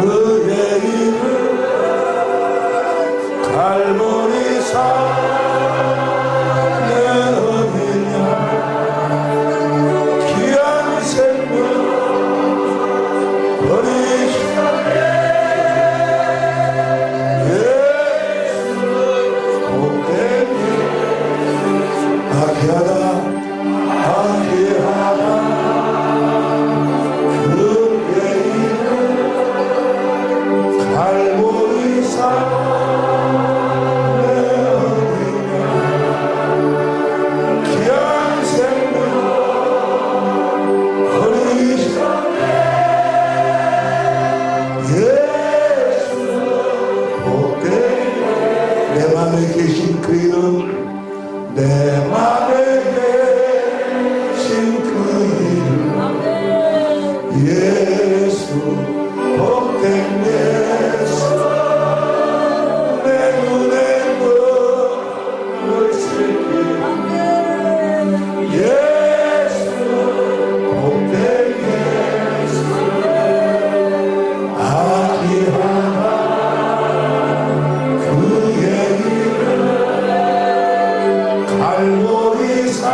그의 이름 갈보리산 내 어린 양 귀한 생명 버리셨네 예수 복되니 아귀하다 아귀하다 그의 이름 갈보리산 내 어린 양 귀한 생명 버리셨네 예수 복되니 내 맘에 계신 그 이름 내 맘에 계신 그 이름 예수 복된 예수 내 눈에 눈을 슬피 예수 복된 예수 아귀하다 그의 이름 갈보리산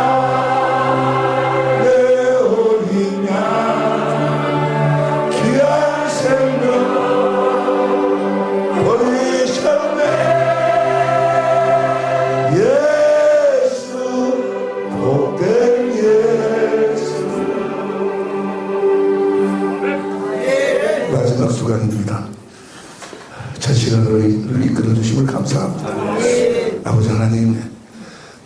내 어린 양 귀한 생명 버리셨네 예수 복된 예수 마지막 수강입니다. 첫 시간으로 이끌어 주심을 감사합니다. 아버지 하나님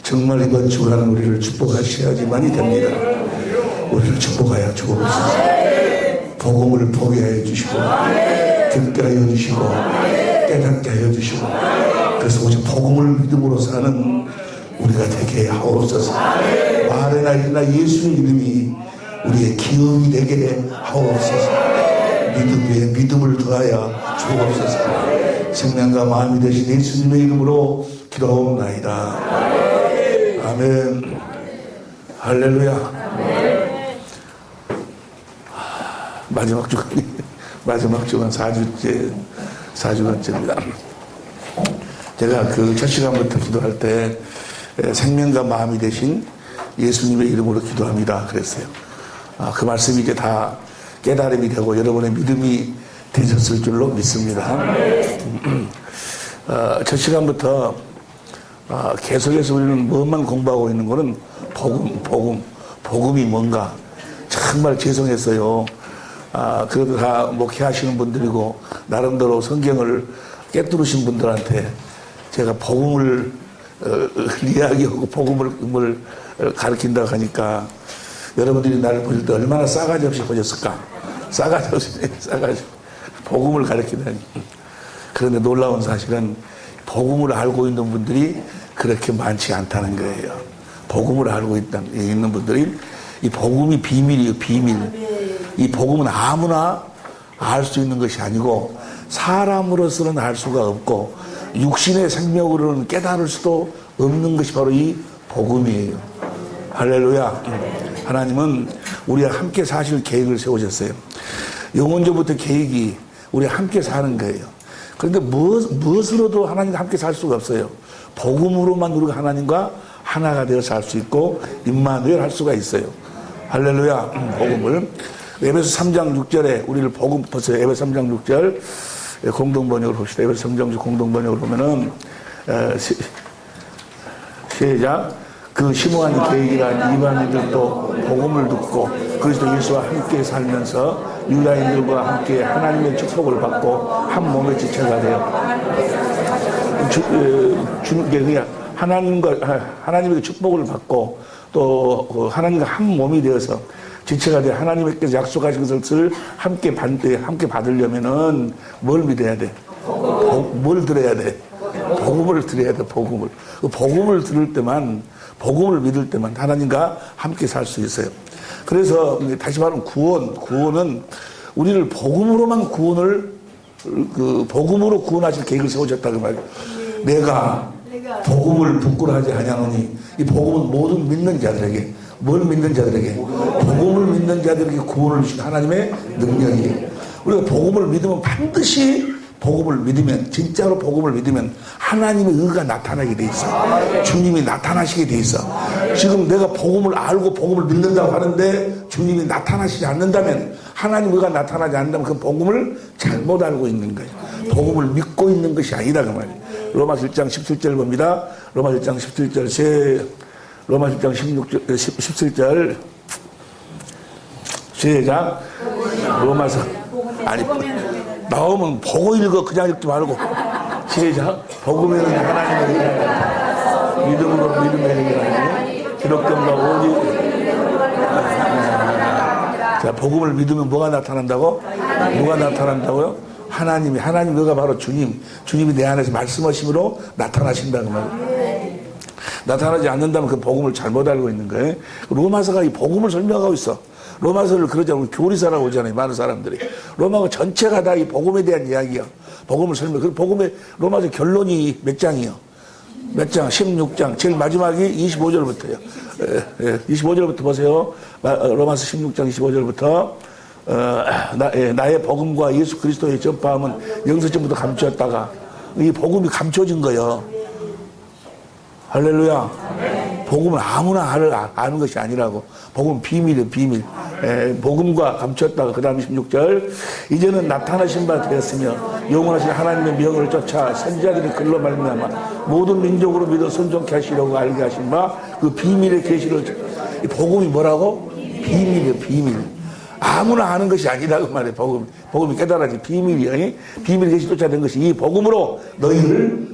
정말 이번 주간은 우리를 축복하셔야지만이 됩니다. 우리를 축복하여 주옵소서. 복음을 보게 하여 주시고 듣게 하여 주시고 깨닫게 하여 주시고 그래서 오직 복음을 믿음으로 사는 우리가 되게 하옵소서. 말에나 일이나 예수의 이름이 우리의 기업이 되게 하옵소서. 믿음 위에 믿음을 더하여 주옵소서. 생명과 마음이 되신 예수님의 이름으로 기도하옵나이다. 아멘. 할렐루야. 마지막 주간 4주간째입니다. 제가 그 첫 시간부터 기도할 때 생명과 마음이 되신 예수님의 이름으로 기도합니다 그랬어요. 그 말씀이 이제 다 깨달음이 되고 여러분의 믿음이 되셨을 줄로 믿습니다. 첫 시간부터 계속해서 우리는 무엇만 공부하고 있는 거는 복음이 뭔가 정말 죄송했어요. 그래도 다 목회하시는 분들이고 나름대로 성경을 깨뚫으신 분들한테 제가 복음을 이야기하고 복음을 가르친다고 하니까 여러분들이 나를 보실 때 얼마나 싸가지 없이 보셨을까. 싸가지 없이 복음을 가르치다니. 그런데 놀라운 사실은 복음을 알고 있는 분들이 그렇게 많지 않다는 거예요. 복음을 알고 있는 분들이 이 복음이 비밀이에요. 비밀. 이 복음은 아무나 알 수 있는 것이 아니고 사람으로서는 알 수가 없고 육신의 생명으로는 깨달을 수도 없는 것이 바로 이 복음이에요. 할렐루야. 하나님은 우리와 함께 사실 계획을 세우셨어요. 영원전부터 계획이 우리와 함께 사는 거예요. 그런데 무엇으로도 하나님과 함께 살 수가 없어요. 복음으로만 우리가 하나님과 하나가 되어 살 수 있고 임마누엘 할 수가 있어요. 할렐루야. 복음을 에베소 3장 6절에 우리를 복음 보세요. 에베소 3장 6절 공동번역을 봅시다. 에베소 3장 6절 공동번역을 보면은 시작. 그 심오한 계획이란 이방인들도 복음을 듣고 그리스도 예수와 함께 살면서 유다인들과 함께 하나님의 축복을 받고 한 몸의 지체가 되어 하나님의 축복을 받고 또 하나님과 한 몸이 되어서 지체가 되어 하나님께서 약속하신 것을 함께 받으려면은 뭘 믿어야 돼? 뭘 들어야 돼? 복음을 들어야 돼. 복음을. 복음을 들을 때만, 복음을 믿을 때만 하나님과 함께 살 수 있어요. 그래서 다시 말하면 구원은 우리를 복음으로만 복음으로 구원하실 계획을 세우셨다고 말이에요. 내가 복음을 부끄러워하지 아니하노니 이 복음은 모든 믿는 자들에게 뭘 믿는 자들에게? 복음을 믿는 자들에게 구원을 주신 하나님의 능력이에요. 우리가 복음을 믿으면 반드시 복음을 믿으면, 진짜로 복음을 믿으면 하나님의 의가 나타나게 돼 있어. 주님이 나타나시게 돼 있어. 지금 내가 복음을 알고 복음을 믿는다고 하는데 주님이 나타나시지 않는다면, 하나님의 의가 나타나지 않는다면 그 복음을 잘못 알고 있는 거예요. 복음을 믿고 있는 것이 아니다 그 말이에요. 로마서 1장 17절 봅니다. 로마서 1장 17절 로마서 1장 17절 시작. 로마서 아니 나오면 보고 읽어. 그냥 읽지 말고 시작. 복음에는 하나님의 의가 믿음으로 믿음의 의가 기록된 바 오직. 자, 복음을 믿으면 뭐가 나타난다고? 뭐가 나타난다고요? 하나님의 의가 바로 주님이 내 안에서 말씀하심으로 나타나신다는 말이에요. 나타나지 않는다면 그 복음을 잘못 알고 있는 거예요. 로마서가 이 복음을 설명하고 있어. 로마서를 그러자면 교리서라고 하잖아요. 많은 사람들이. 로마가 전체가 다 이 복음에 대한 이야기야. 복음을 설명. 그 복음의 로마서 결론이 몇 장이요? 몇 장? 16장. 제일 마지막이 25절부터요. 25절부터 보세요. 로마서 16장 25절부터. 나의 복음과 예수 그리스도의 전파함은 영세전부터 감추었다가 이 복음이 감춰진 거예요. 할렐루야. 복음은 아무나 아는 것이 아니라고. 복음은 비밀이에요, 비밀. 복음과 감췄다가 그 다음 16절. 이제는 나타나신 바 되었으며 영원하신 하나님의 명을 쫓아 선지자들이 글로 말미암아 모든 민족으로 믿어 순종케 하시려고 알게 하신 바 그 비밀의 계시를. 이 복음이 뭐라고? 비밀이에요, 비밀. 아무나 아는 것이 아니라고 말해. 복음이 깨달아진 비밀이에요. 비밀의 계시 쫓아낸 것이 이 복음으로 너희를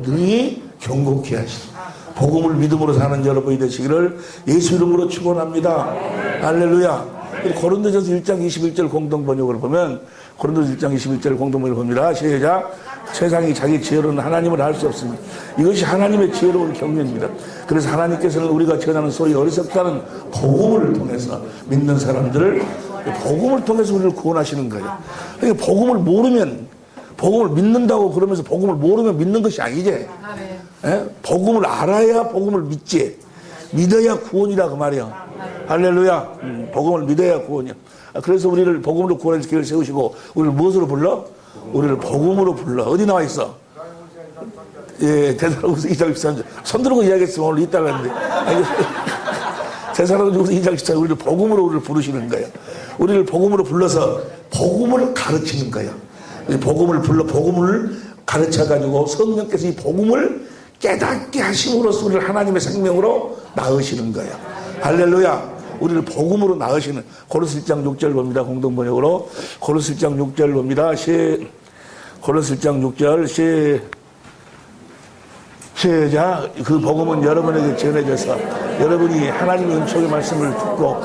능히 경고케 하시고 복음을 믿음으로 사는 여러분이 되시기를 예수 이름으로 축원합니다. 할렐루야. 고린도전서 1장 21절 공동 번역을 보면, 고린도전서 1장 21절 공동 번역을 봅니다. 시작. 세상이 자기 지혜로는 하나님을 알 수 없습니다. 이것이 하나님의 지혜로운 경륜입니다. 그래서 하나님께서는 우리가 전하는 소리 어리석다는 복음을 통해서 믿는 사람들을, 복음을 통해서 우리를 구원하시는 거예요. 그러니까 복음을 모르면, 복음을 믿는다고 그러면서 복음을 모르면 믿는 것이 아니지. 복음을 알아야 복음을 믿지. 믿어야 구원이라 그 말이야. 할렐루야. 복음을 믿어야 구원이야. 그래서 우리를 복음으로 구원의 길을 세우시고 우리를 무엇으로 불러? 우리를 복음으로 불러. 어디 나와 있어? 예, 대사로서 2장 13절. 손 들고 이야기했으면 오늘 이따가 했는데. 대사로서 2장 13절. 우리를 복음으로 우리를 부르시는 거예요. 우리를 복음으로 불러서 복음을 가르치는 거예요. 복음을 불러, 복음을 가르쳐가지고 성령께서 이 복음을 깨닫게 하심으로써 우리를 하나님의 생명으로 낳으시는 거예요. 할렐루야. 우리를 복음으로 낳으시는. 고린도서 1장 6절 봅니다. 공동번역으로. 고린도서 1장 6절 봅니다. 고린도서 1장 6절 시작. 그 복음은 여러분에게 전해져서 여러분이 하나님의 은총의 말씀을 듣고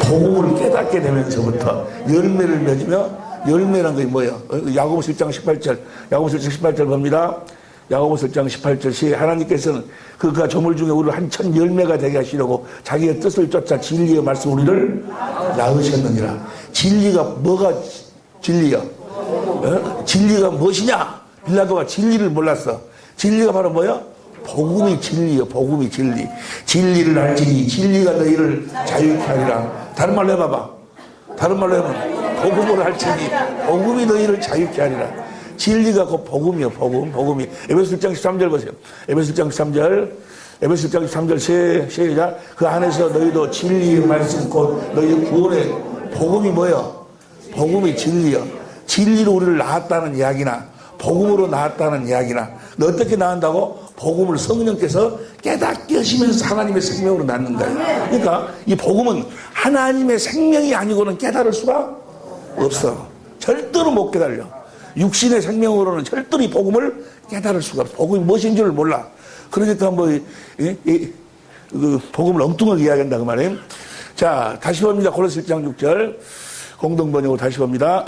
복음을 깨닫게 되면서부터 열매를 맺으며, 열매란 게 뭐예요? 야고보서 1장 18절. 야고보서 1장 18절 봅니다. 야고보서 1장 18절. 하나님께서는 그가 조물 중에 우리를 한천 열매가 되게 하시려고 자기의 뜻을 쫓아 진리의 말씀 우리를 낳으셨느니라. 진리가 뭐가 진리야? 진리가 무엇이냐? 빌라도가 진리를 몰랐어. 진리가 바로 뭐야? 복음이 진리요. 복음이 진리. 진리를 알지니 진리가 너희를 자유케 하리라. 다른 말로 해봐봐. 다른 말로 해보면 복음을 알지니 복음이 너희를 자유케 하리라. 진리가 그 복음이요. 복음이. 에베소 1장 13절 보세요. 에베소 1장 13절. 에베소 1장 13절 시작. 그 안에서 너희도 진리의 말씀 곧 너희의 구원의 복음이 뭐요? 복음이 진리요. 진리로 우리를 낳았다는 이야기나 복음으로 낳았다는 이야기나, 너 어떻게 낳는다고? 복음을 성령께서 깨닫게 하시면서 하나님의 생명으로 낳는 거예요. 그러니까 이 복음은 하나님의 생명이 아니고는 깨달을 수가 없어. 절대로 못 깨달려. 육신의 생명으로는 절대로 이 복음을 깨달을 수가 없어. 복음이 무엇인 줄을 몰라. 그러니까 그 복음을 엉뚱하게 이야기한다 그 말이에요. 자, 다시 봅니다. 고린도서 1장 6절 공동번역으로 다시 봅니다.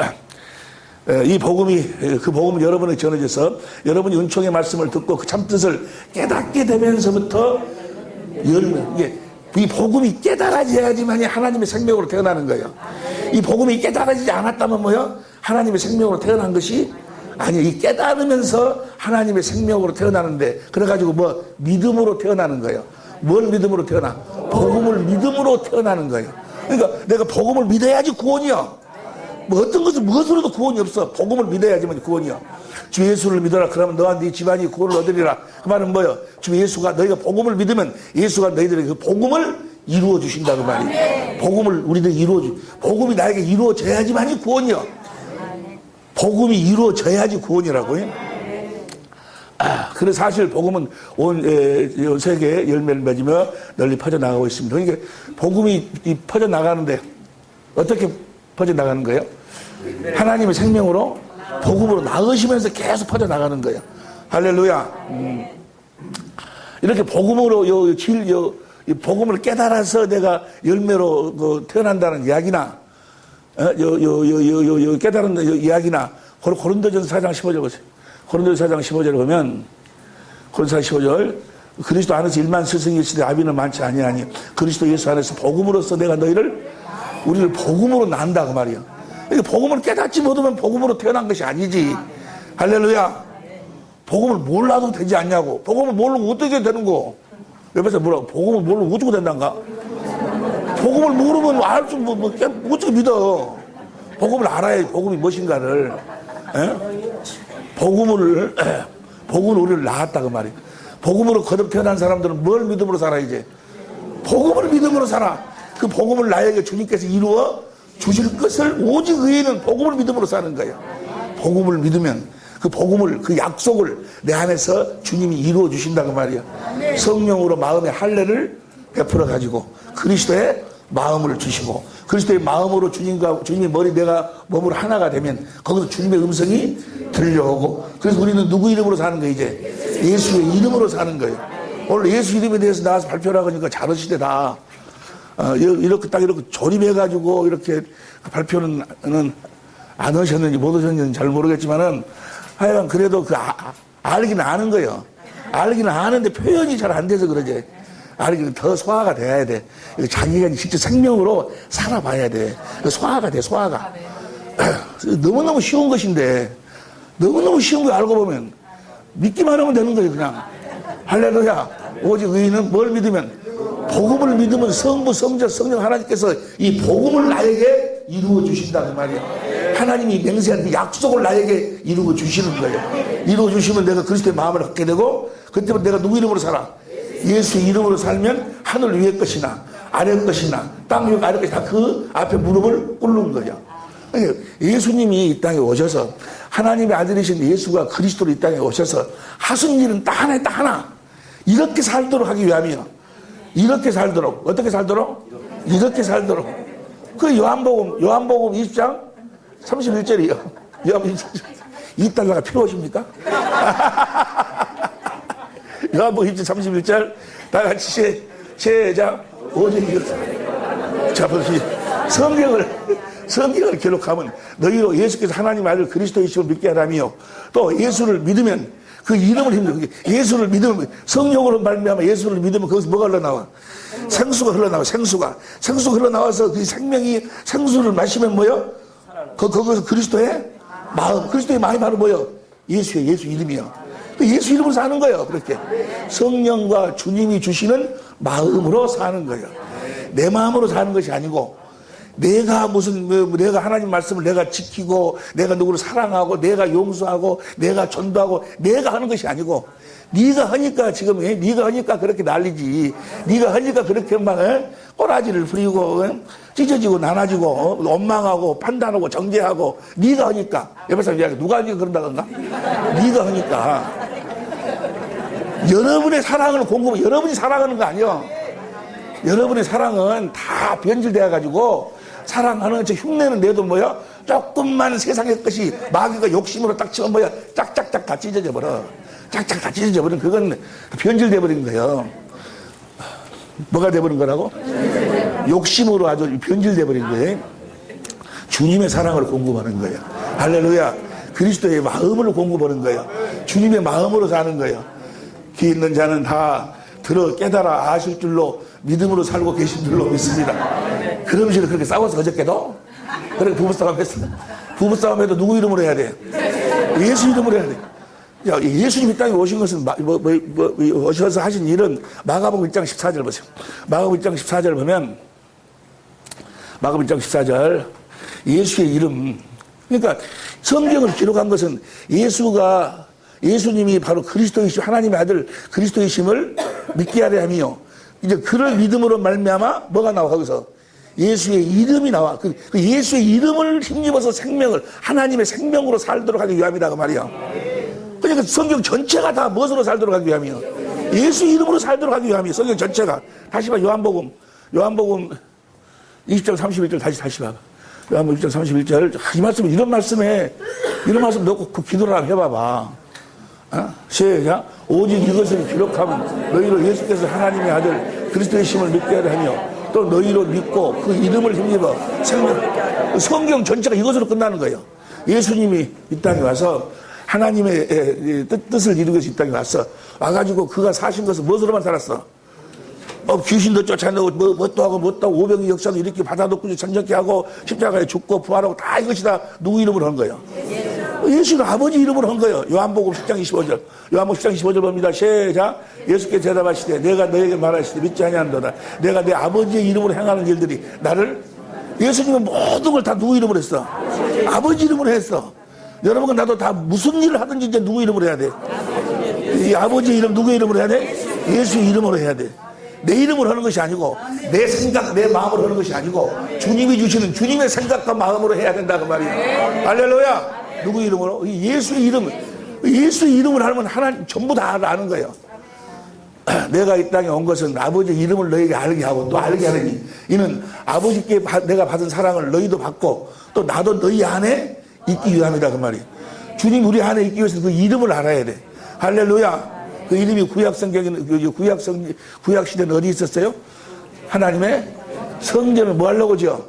이 복음이, 그 복음은 여러분에게 전해져서 여러분이 은총의 말씀을 듣고 그 참뜻을 깨닫게 되면서부터 이게 이 복음이 깨달아져야지만이 하나님의 생명으로 태어나는 거예요. 이 복음이 깨달아지지 않았다면 뭐요? 하나님의 생명으로 태어난 것이 아니에요. 이 깨달으면서 하나님의 생명으로 태어나는데, 그래가지고 믿음으로 태어나는 거예요. 뭘 믿음으로 태어나? 복음 복음을 믿음으로 태어나는 거예요. 그러니까 내가 복음을 믿어야지 구원이야. 뭐 어떤 것은 무엇으로도 구원이 없어. 복음을 믿어야지만 구원이야. 주 예수를 믿어라. 그러면 너와 네 집안이 구원을 얻으리라. 그 말은 뭐예요? 주 예수가, 너희가 복음을 믿으면 예수가 너희들에게 그 복음을 이루어 주신다 그 말이에요. 복음을 우리들이 이루어 주. 복음이 나에게 이루어져야지만이 구원이야. 복음이 이루어져야지 구원이라고요. 그래서 사실 복음은 온 세계에 열매를 맺으며 널리 퍼져나가고 있습니다. 그러니까 복음이 퍼져나가는데 어떻게 퍼져나가는 거예요? 하나님의 생명으로 복음으로 나으시면서 계속 퍼져나가는 거예요. 할렐루야. 이렇게 복음으로 복음을 깨달아서 내가 열매로 태어난다는 이야기나 깨달은 이야기나 고린도전서 4장 15절 보세요. 고린도전서 4장 15절을 보면 고린도전서 15절 그리스도 안에서 일만 스승일시되 아비는 많지 아니하니 그리스도 예수 안에서 복음으로써 내가 우리를 복음으로 낳는다 그 말이야. 그러니까 복음을 깨닫지 못하면 복음으로 태어난 것이 아니지. 할렐루야. 복음을 몰라도 되지 않냐고. 복음을 모르면 어떻게 되는 거? 옆에서 뭐라고? 복음을 모르면 어쩌고 된단가? 복음을 모르면 어떻게 믿어? 복음을 알아야 복음이 무엇인가를. 복음을 우리를 낳았다 그 말이야. 복음으로 거듭 태어난 사람들은 뭘 믿음으로 살아 이제? 복음을 믿음으로 살아. 그 복음을 나에게 주님께서 이루어 주실 것을 오직 의인은 복음을 믿음으로 사는 거예요. 복음을 믿으면 그 복음을, 그 약속을 내 안에서 주님이 이루어 주신다고 말이야. 성령으로 마음의 할례를 베풀어 가지고 그리스도의 마음을 주시고 그리스도의 마음으로 주님의 머리 내가 몸으로 하나가 되면 거기서 주님의 음성이 들려오고 그래서 우리는 누구 이름으로 사는 거예요 이제? 예수의 이름으로 사는 거예요. 오늘 예수 이름에 대해서 나와서 발표를 하니까 잘하시대 다. 이렇게 조립해가지고 이렇게 발표는 안 하셨는지 못 하셨는지 잘 모르겠지만은 하여간 그래도 알기는 아는 거예요. 알기는 아는데 표현이 잘 안 돼서 그러지. 알기는 더 소화가 돼야 돼. 자기가 직접 생명으로 살아봐야 돼. 소화가 돼, 소화가. 너무너무 쉬운 것인데, 너무너무 쉬운 거 알고 보면 믿기만 하면 되는 거예요, 그냥. 할렐루야. 오직 의인은 뭘 믿으면? 복음을 믿으면 성부, 성자, 성령 하나님께서 이 복음을 나에게 이루어 주신다 그 말이야. 하나님이 맹세한 그 약속을 나에게 이루어 주시는 거예요. 이루어 주시면 내가 그리스도의 마음을 갖게 되고 그때부터 내가 누구 이름으로 살아? 예수 이름으로 살면 하늘 위의 것이나 아래 것이나 땅 위의 아래 것이나 그 앞에 무릎을 꿇는 거야. 예수님이 이 땅에 오셔서 하나님의 아들이신 예수가 그리스도로 이 땅에 오셔서 하신 일은 딱 하나 이렇게 살도록 하기 위함이야. 이렇게 살도록. 어떻게 살도록? 이렇게 살도록. 그 요한복음 20장 31절이요. 요한복음 20장. 이 달러가 필요하십니까? 요한복음 20장 31절. 다 같이 제자 오직 자, 보세요. 성경을 기록하면 너희로 예수께서 하나님 아들 그리스도이심을 믿게 하라며 또 예수를 믿으면 그 이름을 힘들어. 예수를 믿으면, 성령으로 말미암아 예수를 믿으면 거기서 뭐가 흘러나와? 생수가 흘러나와, 생수가 흘러나와서 그 생명이 생수를 마시면 뭐요? 거기서 그리스도의 마음이 바로 뭐요? 예수 이름이요. 예수 이름으로 사는 거예요, 그렇게. 성령과 주님이 주시는 마음으로 사는 거예요. 내 마음으로 사는 것이 아니고, 내가 하나님 말씀을 내가 지키고, 내가 누구를 사랑하고, 내가 용서하고, 내가 전도하고, 내가 하는 것이 아니고, 네가 하니까 지금, 네가 하니까 그렇게 난리지. 네가 하니까 그렇게 막, 꼬라지를 부리고, 찢어지고, 나눠지고, 원망하고, 판단하고, 정죄하고, 네가 하니까. 옆에 사람 이야기, 누가 하니까 그런다던가? 네가 하니까. 여러분의 사랑을 여러분이 사랑하는 거 아니요. 여러분의 사랑은 다 변질되어가지고, 사랑하는 저 흉내는 내도 뭐야? 조금만 세상의 것이 마귀가 욕심으로 딱 치면 뭐야? 짝짝짝 다 찢어져 버려. 짝짝 다 찢어져 버려. 그건 변질돼 버린 거예요. 뭐가 돼 버린 거라고? 욕심으로 아주 변질돼 버린 거예요. 주님의 사랑을 공급하는 거예요. 할렐루야. 그리스도의 마음을 공급하는 거예요. 주님의 마음으로 사는 거예요. 귀 있는 자는 다 들어 깨달아 아실 줄로 믿음으로 살고 계신 줄로 믿습니다. 그러면서 그렇게 싸워서 어저께도 그렇게 부부싸움 했어. 부부싸움 해도 누구 이름으로 해야 돼? 예수 이름으로 해야 돼. 예수님이 이 땅에 오신 것은 오셔서 하신 일은 마가복음 1장 14절 보세요. 마가복음 1장 14절 보면 마가복음 1장 14절 예수의 이름, 그러니까 성경을 기록한 것은 예수님이 바로 그리스도이심, 하나님의 아들 그리스도이심을 믿게 하려 하며, 이제 그를 믿음으로 말미암아 뭐가 나와? 거기서 예수의 이름이 나와. 그 예수의 이름을 힘입어서 생명을, 하나님의 생명으로 살도록 하기 위함이다 그 말이야. 그러니까 성경 전체가 다 무엇으로 살도록 하기 위함이요? 예수 이름으로 살도록 하기 위함이요. 성경 전체가. 다시 봐. 요한복음 20장 31절 다시 봐. 요한복음 20장 31절. 이 말씀, 이런 말씀 넣고 그 기도를 한번 해봐봐. 시작. 오직 이것을 기록하면 너희로 예수께서 하나님의 아들 그리스도의 심을 믿게 하며 또 너희로 믿고 그 이름을 힘입어 생명. 성경 전체가 이것으로 끝나는 거예요. 예수님이 이 땅에 와서 하나님의 뜻을 이루기 위해서 이 땅에 와가지고 그가 사신 것은 무엇으로만 살았어? 귀신도 쫓아내고 뭣도 하고 뭣도 하고 오병이 역사도 이렇게 바다도 꾸짖 천적게 하고 십자가에 죽고 부활하고 다 이것이 다 누구 이름으로 한 거예요? 예수는 아버지 이름으로 한 거예요. 요한복음 10장 25절. 요한복음 10장 25절 봅니다. 시작. 예수께 대답하시되 내가 너에게 말하시되 믿지 아니한도다. 내가 내 아버지의 이름으로 행하는 일들이 나를, 예수님은 모든 걸 다 누구 이름으로 했어? 아버지 이름으로 했어. 여러분, 나도 다 무슨 일을 하든지 이제 누구 이름으로 해야 돼? 이 아버지 이름 누구 이름으로 해야 돼? 예수 이름으로 해야 돼. 내 이름으로 하는 것이 아니고 내 생각, 내 마음으로 하는 것이 아니고 주님이 주시는 주님의 생각과 마음으로 해야 된다 그 말이에요. 할렐루야. 누구 이름으로? 예수의 이름을 하면 하나님 전부 다 아는 거예요. 내가 이 땅에 온 것은 아버지의 이름을 너에게 알게 하고 또 알게 하느니 이는 아버지께 내가 받은 사랑을 너희도 받고 또 나도 너희 안에 있기 위함이다 그 말이에요. 주님 우리 안에 있기 위해서 그 이름을 알아야 돼. 할렐루야. 그 이름이 구약성경에는, 구약시대는 어디 있었어요? 하나님의 성전을 뭐 하려고 죠?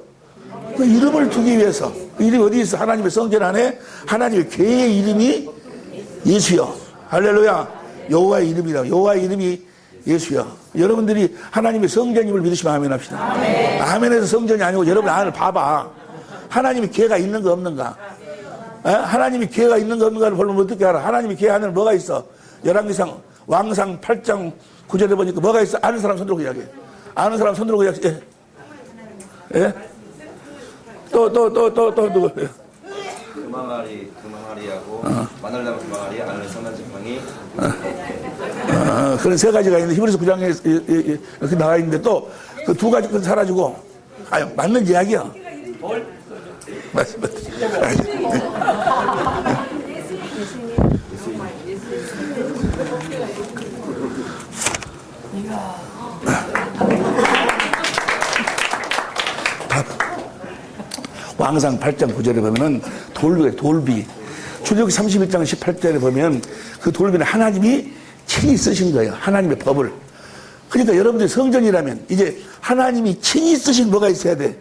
그 이름을 두기 위해서. 그 이름이 어디 있어? 하나님의 성전 안에 하나님의 괴의 이름이 예수여. 할렐루야. 여호와의 이름이다. 여호와의 이름이 예수여. 여러분들이 하나님의 성전임을 믿으시면 아멘 합시다. 아멘에서 성전이 아니고 여러분 안을 봐봐. 하나님의 괴가 있는가 없는가? 하나님이 괴가 있는가 없는가를 보면 어떻게 알아? 하나님의 괴 안에는 뭐가 있어? 열왕기상 왕상 8장 9절에 보니까 뭐가 있어? 아는 사람 손들고 이야기해. 아는 사람 손들고 이야기해. 예? 또 누구? 금항아리하고 마늘 담은 금항아리 안에 선한 지팡이. 그런 세 가지가 있는데 히브리서 9장에 이렇게 나와 있는데 또 그 두 가지 건 사라지고, 맞는 이야기야. 맞아. 왕상 8장 9절에 보면은 돌비. 출애굽기 31장 18절에 보면 그 돌비는 하나님이 친히 쓰신 거예요. 하나님의 법을. 그러니까 여러분들이 성전이라면 이제 하나님이 친히 쓰신 뭐가 있어야 돼?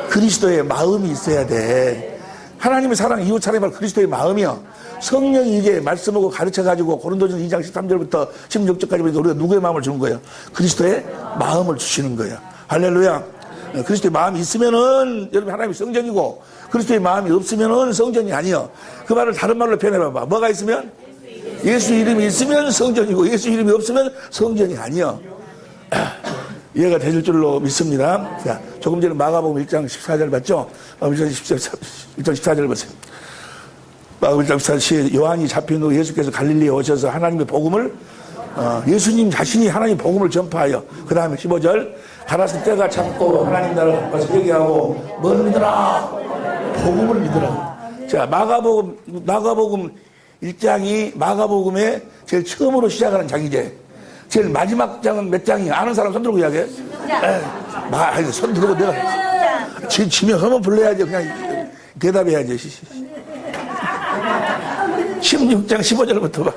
그리스도의 마음이 있어야 돼. 하나님의 사랑, 이웃 사랑이 그리스도의 마음이요. 성령이 이제 말씀하고 가르쳐가지고 고린도전 2장 13절부터 16절까지 보니까 우리가 누구의 마음을 주는 거예요? 그리스도의 마음을 주시는 거예요. 할렐루야. 그리스도의 마음이 있으면은 여러분 하나님의 성전이고, 그리스도의 마음이 없으면은 성전이 아니요. 그 말을 다른 말로 표현해봐봐. 뭐가 있으면? 예수 이름이 있으면 성전이고, 예수 이름이 없으면 성전이 아니요. 이해가 되실 줄로 믿습니다. 자, 조금 전에 마가복음 1장 14절 봤죠? 1장 14절 보세요. 마가복음 1장 14절, 요한이 잡힌 후 예수께서 갈릴리에 오셔서 하나님의 복음을, 예수님 자신이 하나님의 복음을 전파하여, 그 다음에 15절, 가라스 때가 참고 하나님 나라를 와서 얘기하고 뭘 믿으라? 복음을 믿으라. 자, 마가복음 1장이 마가복음의 제일 처음으로 시작하는 장이제. 제일 마지막 장은 몇 장이야? 아는 사람 손 들고 이야기해. 손 들고 내가 지면 한번 불러야지. 그냥 대답해야지. 16장 15절부터 봐.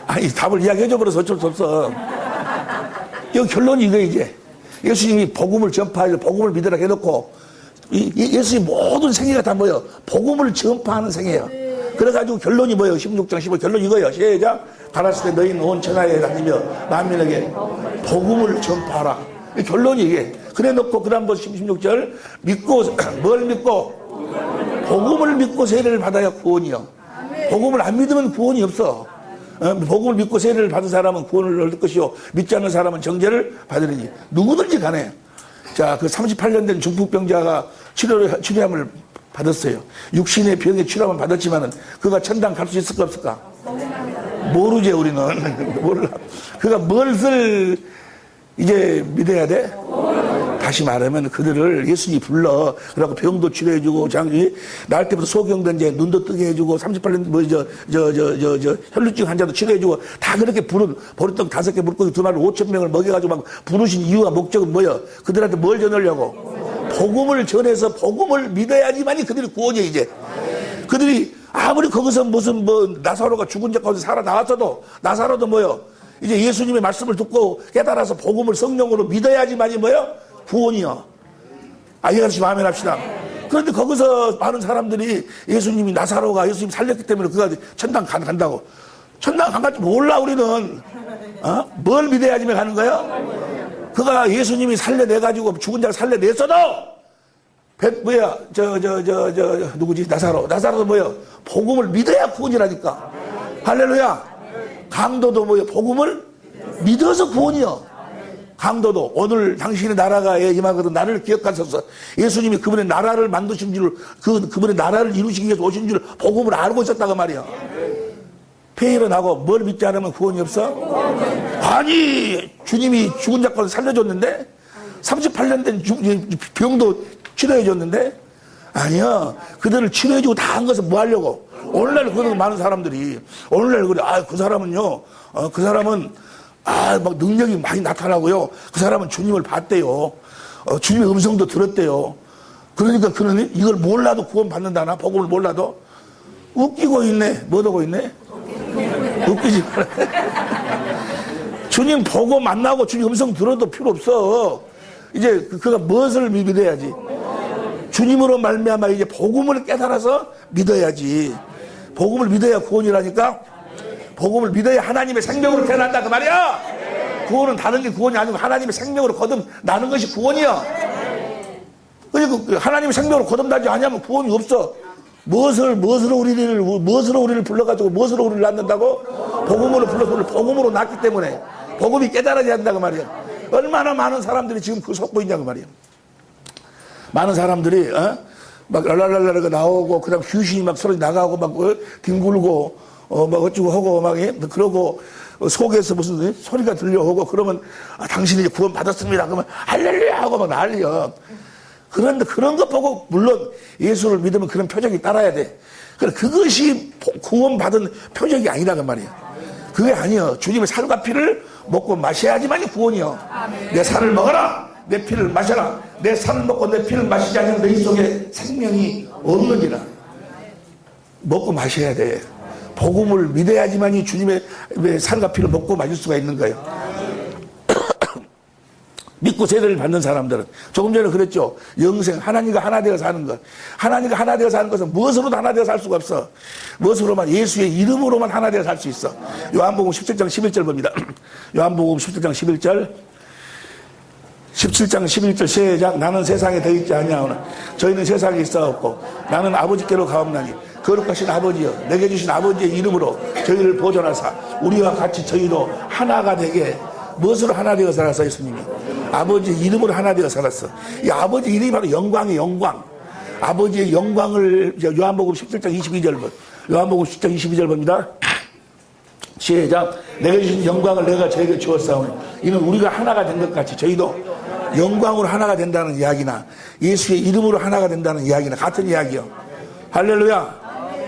아니, 답을 이야기해줘 버려서 어쩔 수 없어. 이 결론이 이거 이제. 예수님이 복음을 전파하여 복음을 믿으라 해놓고, 예수님 모든 생애가 다 뭐예요? 복음을 전파하는 생애예요. 그래가지고 결론이 뭐예요? 16장 15 결론 이거예요. 시작. 가라스 때 너희는 온 천하에 다니며 만민에게 복음을 전파하라. 결론이 이게. 그래 놓고 그 다음 16절 믿고 뭘 믿고? 복음을 믿고 세례를 받아야 구원이요. 복음을 안 믿으면 구원이 없어. 복음을 믿고 세례를 받은 사람은 구원을 얻을 것이요 믿지 않는 사람은 정죄를 받으리니. 누구든지 간에. 자, 그 38년 된 중풍병자가 치료함을 받았어요. 육신의 병에 치료함을 받았지만은 그가 천당 갈 수 있을까 없을까? 모르지 우리는. 몰라. 그가 무엇을 이제 믿어야 돼? 다시 말하면 그들을 예수님이 불러. 그러고 병도 치료해주고, 날 때부터 소경된 자 눈도 뜨게 해주고, 38년, 혈루증 환자도 치료해주고, 다 그렇게 보리떡 5개 물고기 2마리 5,000명을 먹여가지고 막 부르신 이유와 목적은 뭐야? 그들한테 뭘 전하려고? 복음을 전해서 복음을 믿어야지만이 그들이 구원이야, 이제. 그들이 아무리 거기서 무슨 나사로가 죽은 자 가운데 살아나왔어도, 나사로도 뭐요? 이제 예수님의 말씀을 듣고 깨달아서 복음을 성령으로 믿어야지만이 뭐요? 구원이요. 이해가시 마음에 합시다. 그런데 거기서 많은 사람들이 예수님이 나사로가 예수님 살렸기 때문에 그가 천당 간다고. 천당 간 갈지 몰라, 우리는. 뭘 믿어야지만 가는 거예요? 그가 예수님이 살려내가지고 죽은 자를 살려냈어도, 누구지? 나사로도 뭐예요? 복음을 믿어야 구원이라니까. 할렐루야. 강도도 뭐예요? 복음을 믿어서 구원이요. 강도도 오늘 당신의 나라가 임하거든 나를 기억하소서. 예수님이 그분의 나라를 만드신 줄, 그분의 나라를 이루시기 위해서 오신 줄 복음을 알고 있었다고 말이야. 폐일은 하고 뭘 믿지 않으면 구원이 없어? 아니, 주님이 죽은 자 가운데 살려줬는데 38년 된 병도 치료해줬는데 아니야. 그들을 치료해주고 다 한 것은 뭐 하려고? 오늘날 그런 많은 사람들이 오늘날 그래. 그 사람은요. 그 사람은 막 능력이 많이 나타나고요. 그 사람은 주님을 봤대요. 주님의 음성도 들었대요. 그러니까 그는 이걸 몰라도 구원 받는다나? 복음을 몰라도? 웃기고 있네. 뭐하고 있네? 웃기지 마라. 주님 보고 만나고 주님 음성 들어도 필요 없어. 이제 그가 무엇을 믿어야지? 주님으로 말미암아 이제 복음을 깨달아서 믿어야지. 복음을 믿어야 구원이라니까. 복음을 믿어야 하나님의 생명으로 태어난다 그 말이야. 구원은 다른 게 구원이 아니고 하나님의 생명으로 거듭나는 것이 구원이야. 그러니까 하나님의 생명으로 거듭나지 않으면 구원이 없어. 무엇으로 우리를 불러가지고 무엇으로 우리를 낳는다고? 복음으로 불러서 우리를 복음으로 낳기 때문에 복음이 깨달아야 한다 그 말이야. 얼마나 많은 사람들이 지금 그 속고 있냐 그 말이야. 많은 사람들이 막 랄랄랄랄가 나오고 그다음 귀신이 막 소리 나가고 막 뒹굴고 막 어쩌고 하고 막 그러고 속에서 무슨 소리가 들려오고 그러면 당신이 이제 구원 받았습니다. 그러면 할렐루야 하고 막 난리야. 그런데 그런 거 보고 물론 예수를 믿으면 그런 표적이 따라야 돼. 그것이 구원받은 표적이 아니라 그 말이야. 그게 아니야. 주님의 살과 피를 먹고 마셔야지만이 구원이요. 내 살을 먹어라. 내 피를 마셔라. 내 살을 먹고 내 피를 마시지 않으면 너희 속에 생명이 없느니라. 먹고 마셔야 돼. 복음을 믿어야지만이 주님의 살과 피를 먹고 마실 수가 있는 거예요. 믿고 세례를 받는 사람들은 조금 전에 그랬죠. 영생, 하나님과 하나 되어 사는 것. 하나님과 하나 되어 사는 것은 무엇으로도 하나 되어 살 수가 없어. 무엇으로만, 예수의 이름으로만 하나 되어 살 수 있어. 요한복음 17장 11절 봅니다. 요한복음 17장 11절. 17장 11절 시작. 나는 세상에 더 있지 아니하오나 저희는 세상에 있사옵고 나는 아버지께로 가옵나니 거룩하신 아버지여 내게 주신 아버지의 이름으로 저희를 보존하사 우리와 같이 저희도 하나가 되게. 무엇으로 하나 되어 살았어 예수님이? 아버지의 이름으로 하나 되어 살았어. 이 아버지 이름이 바로 영광의 영광. 아버지의 영광을 요한복음 17장 22절 요한복음 17장 22절 봅니다. 시작. 내가 주신 영광을 내가 저에게 주었사오니 이는 우리가 하나가 된 것 같이 저희도 영광으로 하나가 된다는 이야기나 예수의 이름으로 하나가 된다는 이야기나 같은 이야기요. 할렐루야.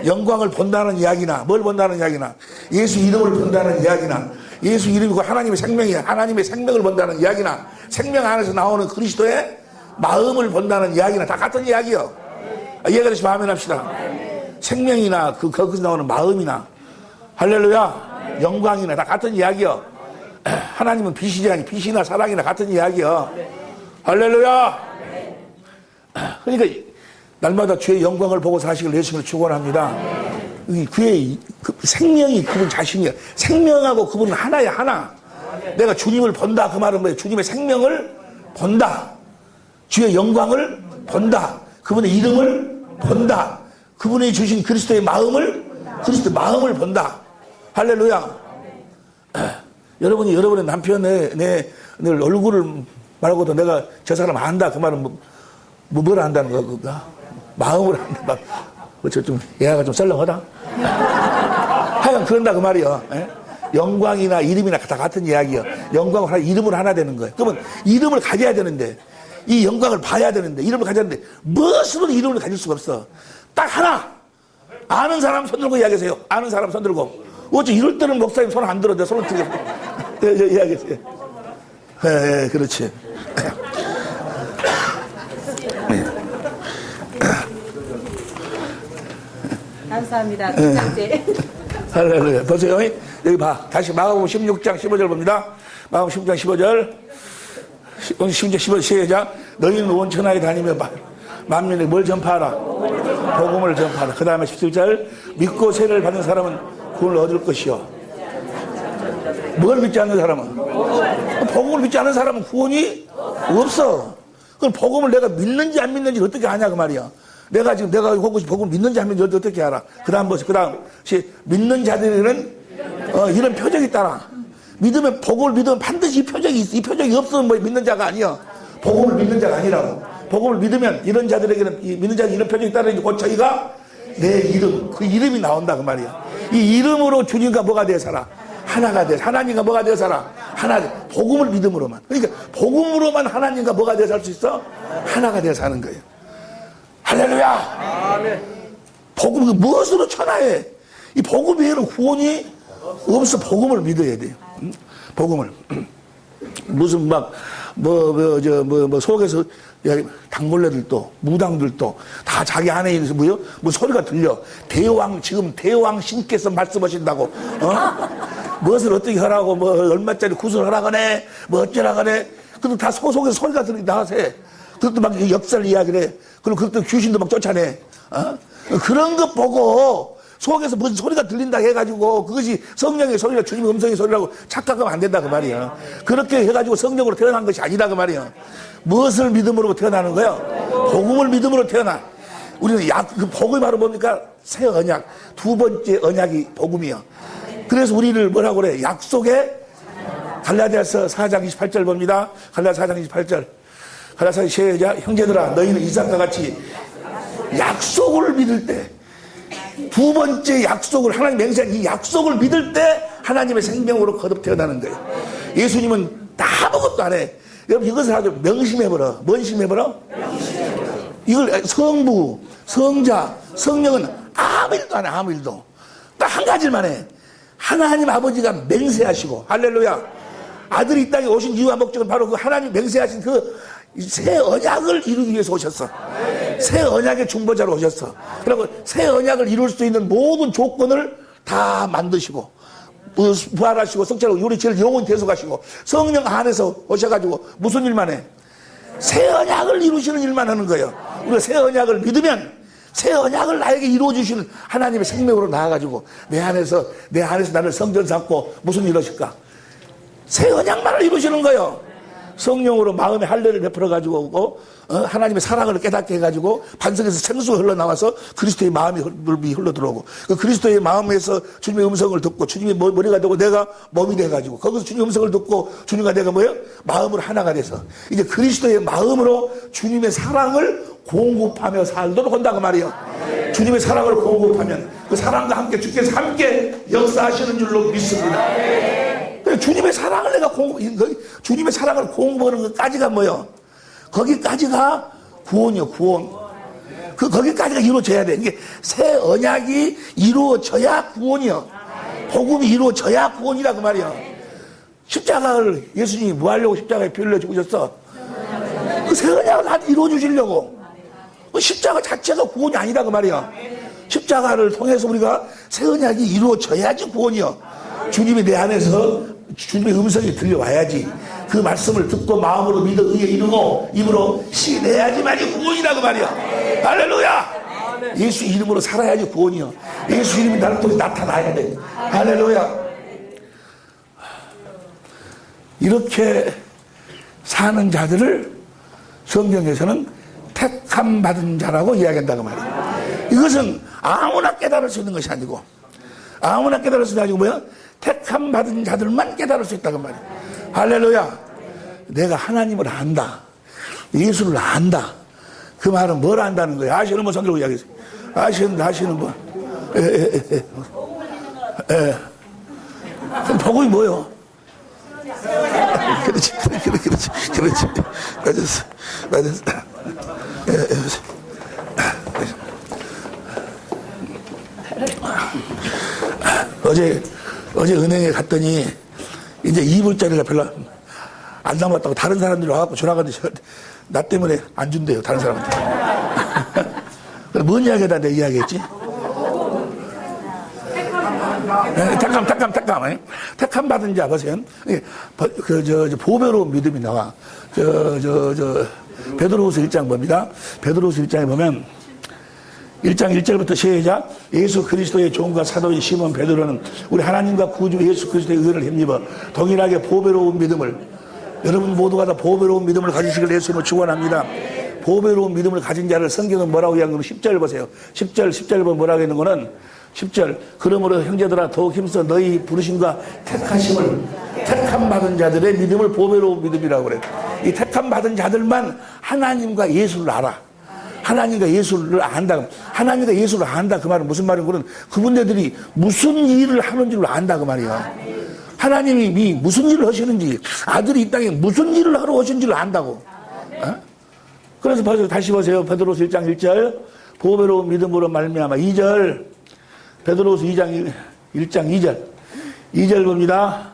영광을 본다는 이야기나 뭘 본다는 이야기나 예수 이름을 본다는 이야기나 예수 이름이고 하나님의 생명이야. 하나님의 생명을 본다는 이야기나 생명 안에서 나오는 그리스도의 마음을 본다는 이야기나 다 같은 이야기요. 이해가 되시 마음에 합시다. 생명이나 거기서 나오는 마음이나 할렐루야. 영광이나 다 같은 이야기요. 하나님은 빛이지 아니 빛이나 사랑이나 같은 이야기요. 할렐루야. 그러니까 날마다 주의 영광을 보고 사시길 예수님을 축원합니다. 그의 생명이 그분 자신이야. 생명하고 그분은 하나야 하나. 내가 주님을 본다 그 말은 뭐예요? 주님의 생명을 본다. 주의 영광을 본다. 그분의 이름을 본다. 그분이 주신 그리스도의 마음을 본다. 할렐루야. 여러분이 여러분의 남편의 내 얼굴을 말고도 내가 저 사람 안다 그 말은 뭘 안다는 거야? 마음을 안다. 좀 얘가 좀 썰렁하다. 하여간 그런다 그 말이야. 에? 영광이나 이름이나 다 같은 이야기야. 영광을 하나, 이름을 하나 되는 거야. 그러면 이름을 가져야 되는데 이 영광을 봐야 되는데 이름을 가져야 되는데 무엇으로 이름을 가질 수가 없어. 딱 하나. 아는 사람 손 들고 이야기하세요. 아는 사람 손 들고. 어째 이럴 때는 목사님 손 안 들어. 내 손을 들게. 이야기하세요. 예, 그렇지. 감사합니다. 김장재. 할렐루야. 보세요. 여기 봐. 다시 마가복음 16장 15절 봅니다. 마가복음 16장 15절. 16장 15절 시작. 너희는 온 천하에 다니며 만민에게 뭘 전파하라? 복음을 전파하라. 그 다음에 17절. 믿고 세례를 받는 사람은 구원을 얻을 것이요. 뭘 믿지 않는 사람은? 복음을 믿지 않는 사람은 구원이 없어. 그럼 복음을 내가 믿는지 안 믿는지 어떻게 아냐 그 말이야. 내가 혹시 복음을 믿는지 안 믿는지 어떻게 알아? 그 다음 믿는 자들에게는 이런 표적이 있다라. 믿으면 복음을 믿으면 반드시 이 표적이 있어. 이 표적이 없으면 뭐 믿는 자가 아니야. 복음을 믿는 자가 아니라고. 복음을 믿으면 이런 자들에게는 믿는 자에게 이런 표적이 있다는 곧 저희가 내 이름, 그 이름이 나온다 그 말이야. 이 이름으로 주님과 뭐가 되어 살아? 하나가 돼. 하나님과 뭐가 되어 살아? 하나. 복음을 믿음으로만. 그러니까 복음으로만 하나님과 뭐가 되어 살 수 있어? 하나가 되어 사는 거예요. 할렐루야. 아멘. 복음 무엇으로 천하에 이 복음 외에는 구원이 없어. 복음을 믿어야 돼요. 복음을. 무슨 속에서 당벌레들도 무당들도 다 자기 안에 있는 뭐 소리가 들려. 지금 대왕 신께서 말씀하신다고. 무엇을 어떻게 하라고 얼마짜리 구슬 하라거네 어쩌라거네. 그것도 다 속에서 소리가 나와서 해. 그것도 막 역사를 이야기를 해. 그리고 그것도 귀신도 막 쫓아내. 그런 것 보고 속에서 무슨 소리가 들린다 해가지고 그것이 성령의 소리라 주님의 음성의 소리라고 착각하면 안 된다 그 말이야. 그렇게 해가지고 성령으로 태어난 것이 아니다 그 말이야. 무엇을 믿음으로 태어나는 거야? 복음을 믿음으로 태어나. 우리는 그 복음이 바로 뭡니까? 새 언약. 두 번째 언약이 복음이야. 그래서 우리를 뭐라고 그래? 약속의 갈라디아서 4장 28절 봅니다. 갈라디아서 4장 28절. 갈라디아서 시작. 형제들아 너희는 이삭과 같이 약속을 믿을 때 두 번째 약속을 하나님 맹세한 이 약속을 믿을 때 하나님의 생명으로 거듭 태어나는 거예요. 예수님은 아무것도 안 해. 여러분 이것을 아주 명심해버려. 뭔 심해버려? 이걸 성부, 성자, 성령은 아무 일도 안 해. 아무 일도. 딱 한 가지만 해. 하나님 아버지가 맹세하시고 할렐루야. 아들이 이 땅에 오신 이유와 목적은 바로 그 하나님 맹세하신 그 새 언약을 이루기 위해서 오셨어. 새 언약의 중보자로 오셨어. 그리고 새 언약을 이룰 수 있는 모든 조건을 다 만드시고 부활하시고 성찰하고 우리 제일 영원히 대속하시고 성령 안에서 오셔가지고 무슨 일만 해? 새 언약을 이루시는 일만 하는 거예요. 우리가 새 언약을 믿으면 새 언약을 나에게 이루어주시는 하나님의 생명으로 나와가지고 내 안에서 나를 성전 삼고 무슨 일을 하실까? 새 언약만을 이루시는 거예요. 성령으로 마음의 할례를 베풀어가지고 하나님의 사랑을 깨닫게 해가지고 반석에서 생수가 흘러나와서 그리스도의 마음이 흘러들어오고 그 그리스도의 마음에서 주님의 음성을 듣고 주님의 머리가 되고 내가 몸이 돼가지고 거기서 주님의 음성을 듣고 주님과 내가 마음으로 하나가 돼서 이제 그리스도의 마음으로 주님의 사랑을 공급하며 살도록 한다고 말이에요. 주님의 사랑을 공급하면 그 사랑과 함께 주께서 함께 역사하시는 줄로 믿습니다. 주님의 사랑을 주님의 사랑을 공부하는 것까지가 뭐요? 거기까지가 구원이요, 구원. 거기까지가 이루어져야 돼. 이게 새 언약이 이루어져야 구원이요. 복음이 이루어져야 구원이라고 말이요. 십자가를 예수님이 뭐 하려고 십자가에 피 흘려 죽으셨어? 그 새 언약을 다 이루어주시려고. 그 십자가 자체가 구원이 아니라고 말이요. 십자가를 통해서 우리가 새 언약이 이루어져야지 구원이요. 주님이 내 안에서 주님의 음성이 들려와야지. 그 말씀을 듣고 마음으로 믿어 의에 이르고 입으로 시인해야지만이 구원이라고 말이야. 할렐루야. 예수 이름으로 살아야지 구원이요. 예수 이름이 나를 통해 나타나야 돼. 할렐루야. 이렇게 사는 자들을 성경에서는 택함 받은 자라고 이야기한다고 말이야. 이것은 아무나 깨달을 수 있는 것이 아니고 아무나 깨달을 수 있는 아니고 뭐야? 택함 받은 자들만 깨달을 수 있다고 말이야. 할렐루야. 내가 하나님을 안다. 예수를 안다. 그 말은 뭘 안다는 거야? 아시는 분 손들고 이야기하세요. 아시는 분. 그럼 복음이 뭐요? 그렇지. 맞았어. 어제 은행에 갔더니 이제 2불짜리가 별로 안 남았다고 다른 사람들이 와갖고 주라고 하는데 나 때문에 안 준대요, 다른 사람한테. 뭔 이야기다 내 이야기했지? 택함. 택함 받은 자 보세요. 보배로운 믿음이 나와. 베드로후서 1장 봅니다. 베드로후서 1장에 보면 1장 1절부터 시작. 예수 그리스도의 종과 사도인 시몬 베드로는 우리 하나님과 구주 예수 그리스도의 의를 힘입어 동일하게 보배로운 믿음을, 여러분 모두가 다 보배로운 믿음을 가지시길 예수님을 축원합니다. 보배로운 믿음을 가진 자를 성경은 뭐라고 이야기하면 10절 보세요. 10절 보면 뭐라고 했는 거는 10절. 그러므로 형제들아 더욱 힘써 너희 부르심과 택함 받은 자들의 믿음을 보배로운 믿음이라고 그래요. 이 택함 받은 자들만 하나님과 예수를 알아. 하나님과 예수를 안다. 하나님과 예수를 안다. 그 말은 무슨 말인 거는 그분들이 무슨 일을 하는 줄 안다. 그 말이야. 하나님이 무슨 일을 하시는지, 아들이 이 땅에 무슨 일을 하러 오신지를 안다고. 어? 그래서 다시 보세요. 베드로서 1장 1절. 보배로운 믿음으로 말미암아. 2절. 베드로서 1장 2절. 2절 봅니다.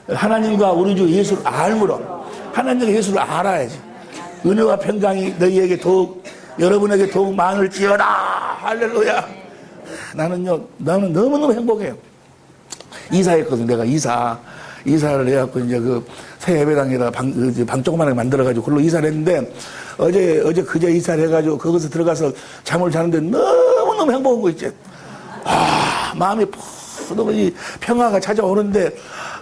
하나님과 우리 주 예수를 알므로. 하나님과 예수를 알아야지. 은혜와 평강이 너희에게 여러분에게 더욱 많을지어다. 할렐루야. 나는 너무너무 행복해요. 이사했거든. 내가 이사를 해갖고 이제 그 새 예배당에다 방 조그만하게 만들어가지고 그걸로 이사를 했는데 그제 이사를 해가지고 거기서 들어가서 잠을 자는데 너무너무 행복한 거 있지. 마음이 푸르르 평화가 찾아오는데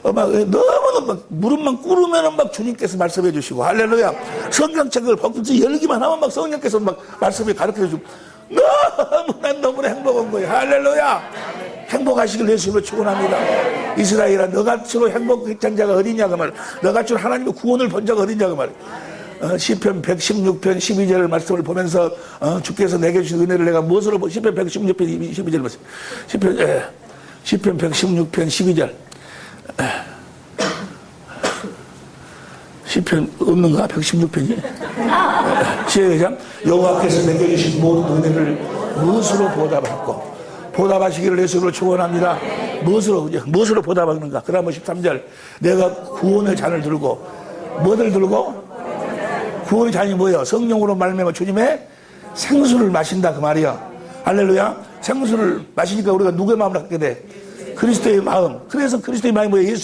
너무너무 막 무릎만 꿇으면은 막 주님께서 말씀해 주시고, 할렐루야. 성경책을 벗기지 열기만 하면 막 성령께서 막 말씀을 가르쳐 주시고, 난 너무나 행복한 거예요. 할렐루야. 행복하시길 예수님을 축원합니다. 이스라엘아, 너같이로 행복한 자가 어디냐고 말. 너같이로 하나님의 구원을 본 자가 어디냐고 말. 시편 116편 12절 말씀을 보면서 주께서 내게 주신 은혜를 내가 무엇으로 시편 116편 12절 말씀. 시편 116편 12절. 시편 없는가? 116편이? 시작. 여호와께서 내게 주신 모든 은혜를 무엇으로 보답하고, 보답하시기를 예수로 축원합니다. 무엇으로 보답하는가? 그 다음 13절. 내가 구원의 잔을 들고, 뭐를 들고? 구원의 잔이 뭐예요? 성령으로 말미암아 주님의 생수를 마신다 그 말이야. 할렐루야. 생수를 마시니까 우리가 누구의 마음을 갖게 돼? 그리스도의 마음. 그래서 그리스도의 마음이 뭐예요?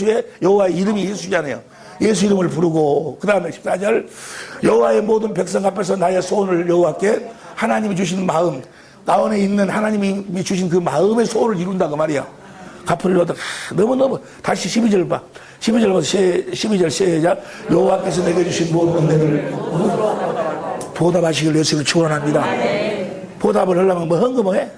여호와의 이름이 예수잖아요. 예수 이름을 부르고, 그 다음에 14절. 여호와의 모든 백성 앞에서 나의 소원을 여호와께, 하나님이 주신 마음, 가운데 있는 하나님이 주신 그 마음의 소원을 이룬다 그 말이야. 갚으려 하다 너무너무. 다시 12절 봐. 12절 시작. 여호와께서 내게 주신 모든 은혜를 보답하시길 예수를 축원합니다. 보답을 하려면 뭐 헌금해?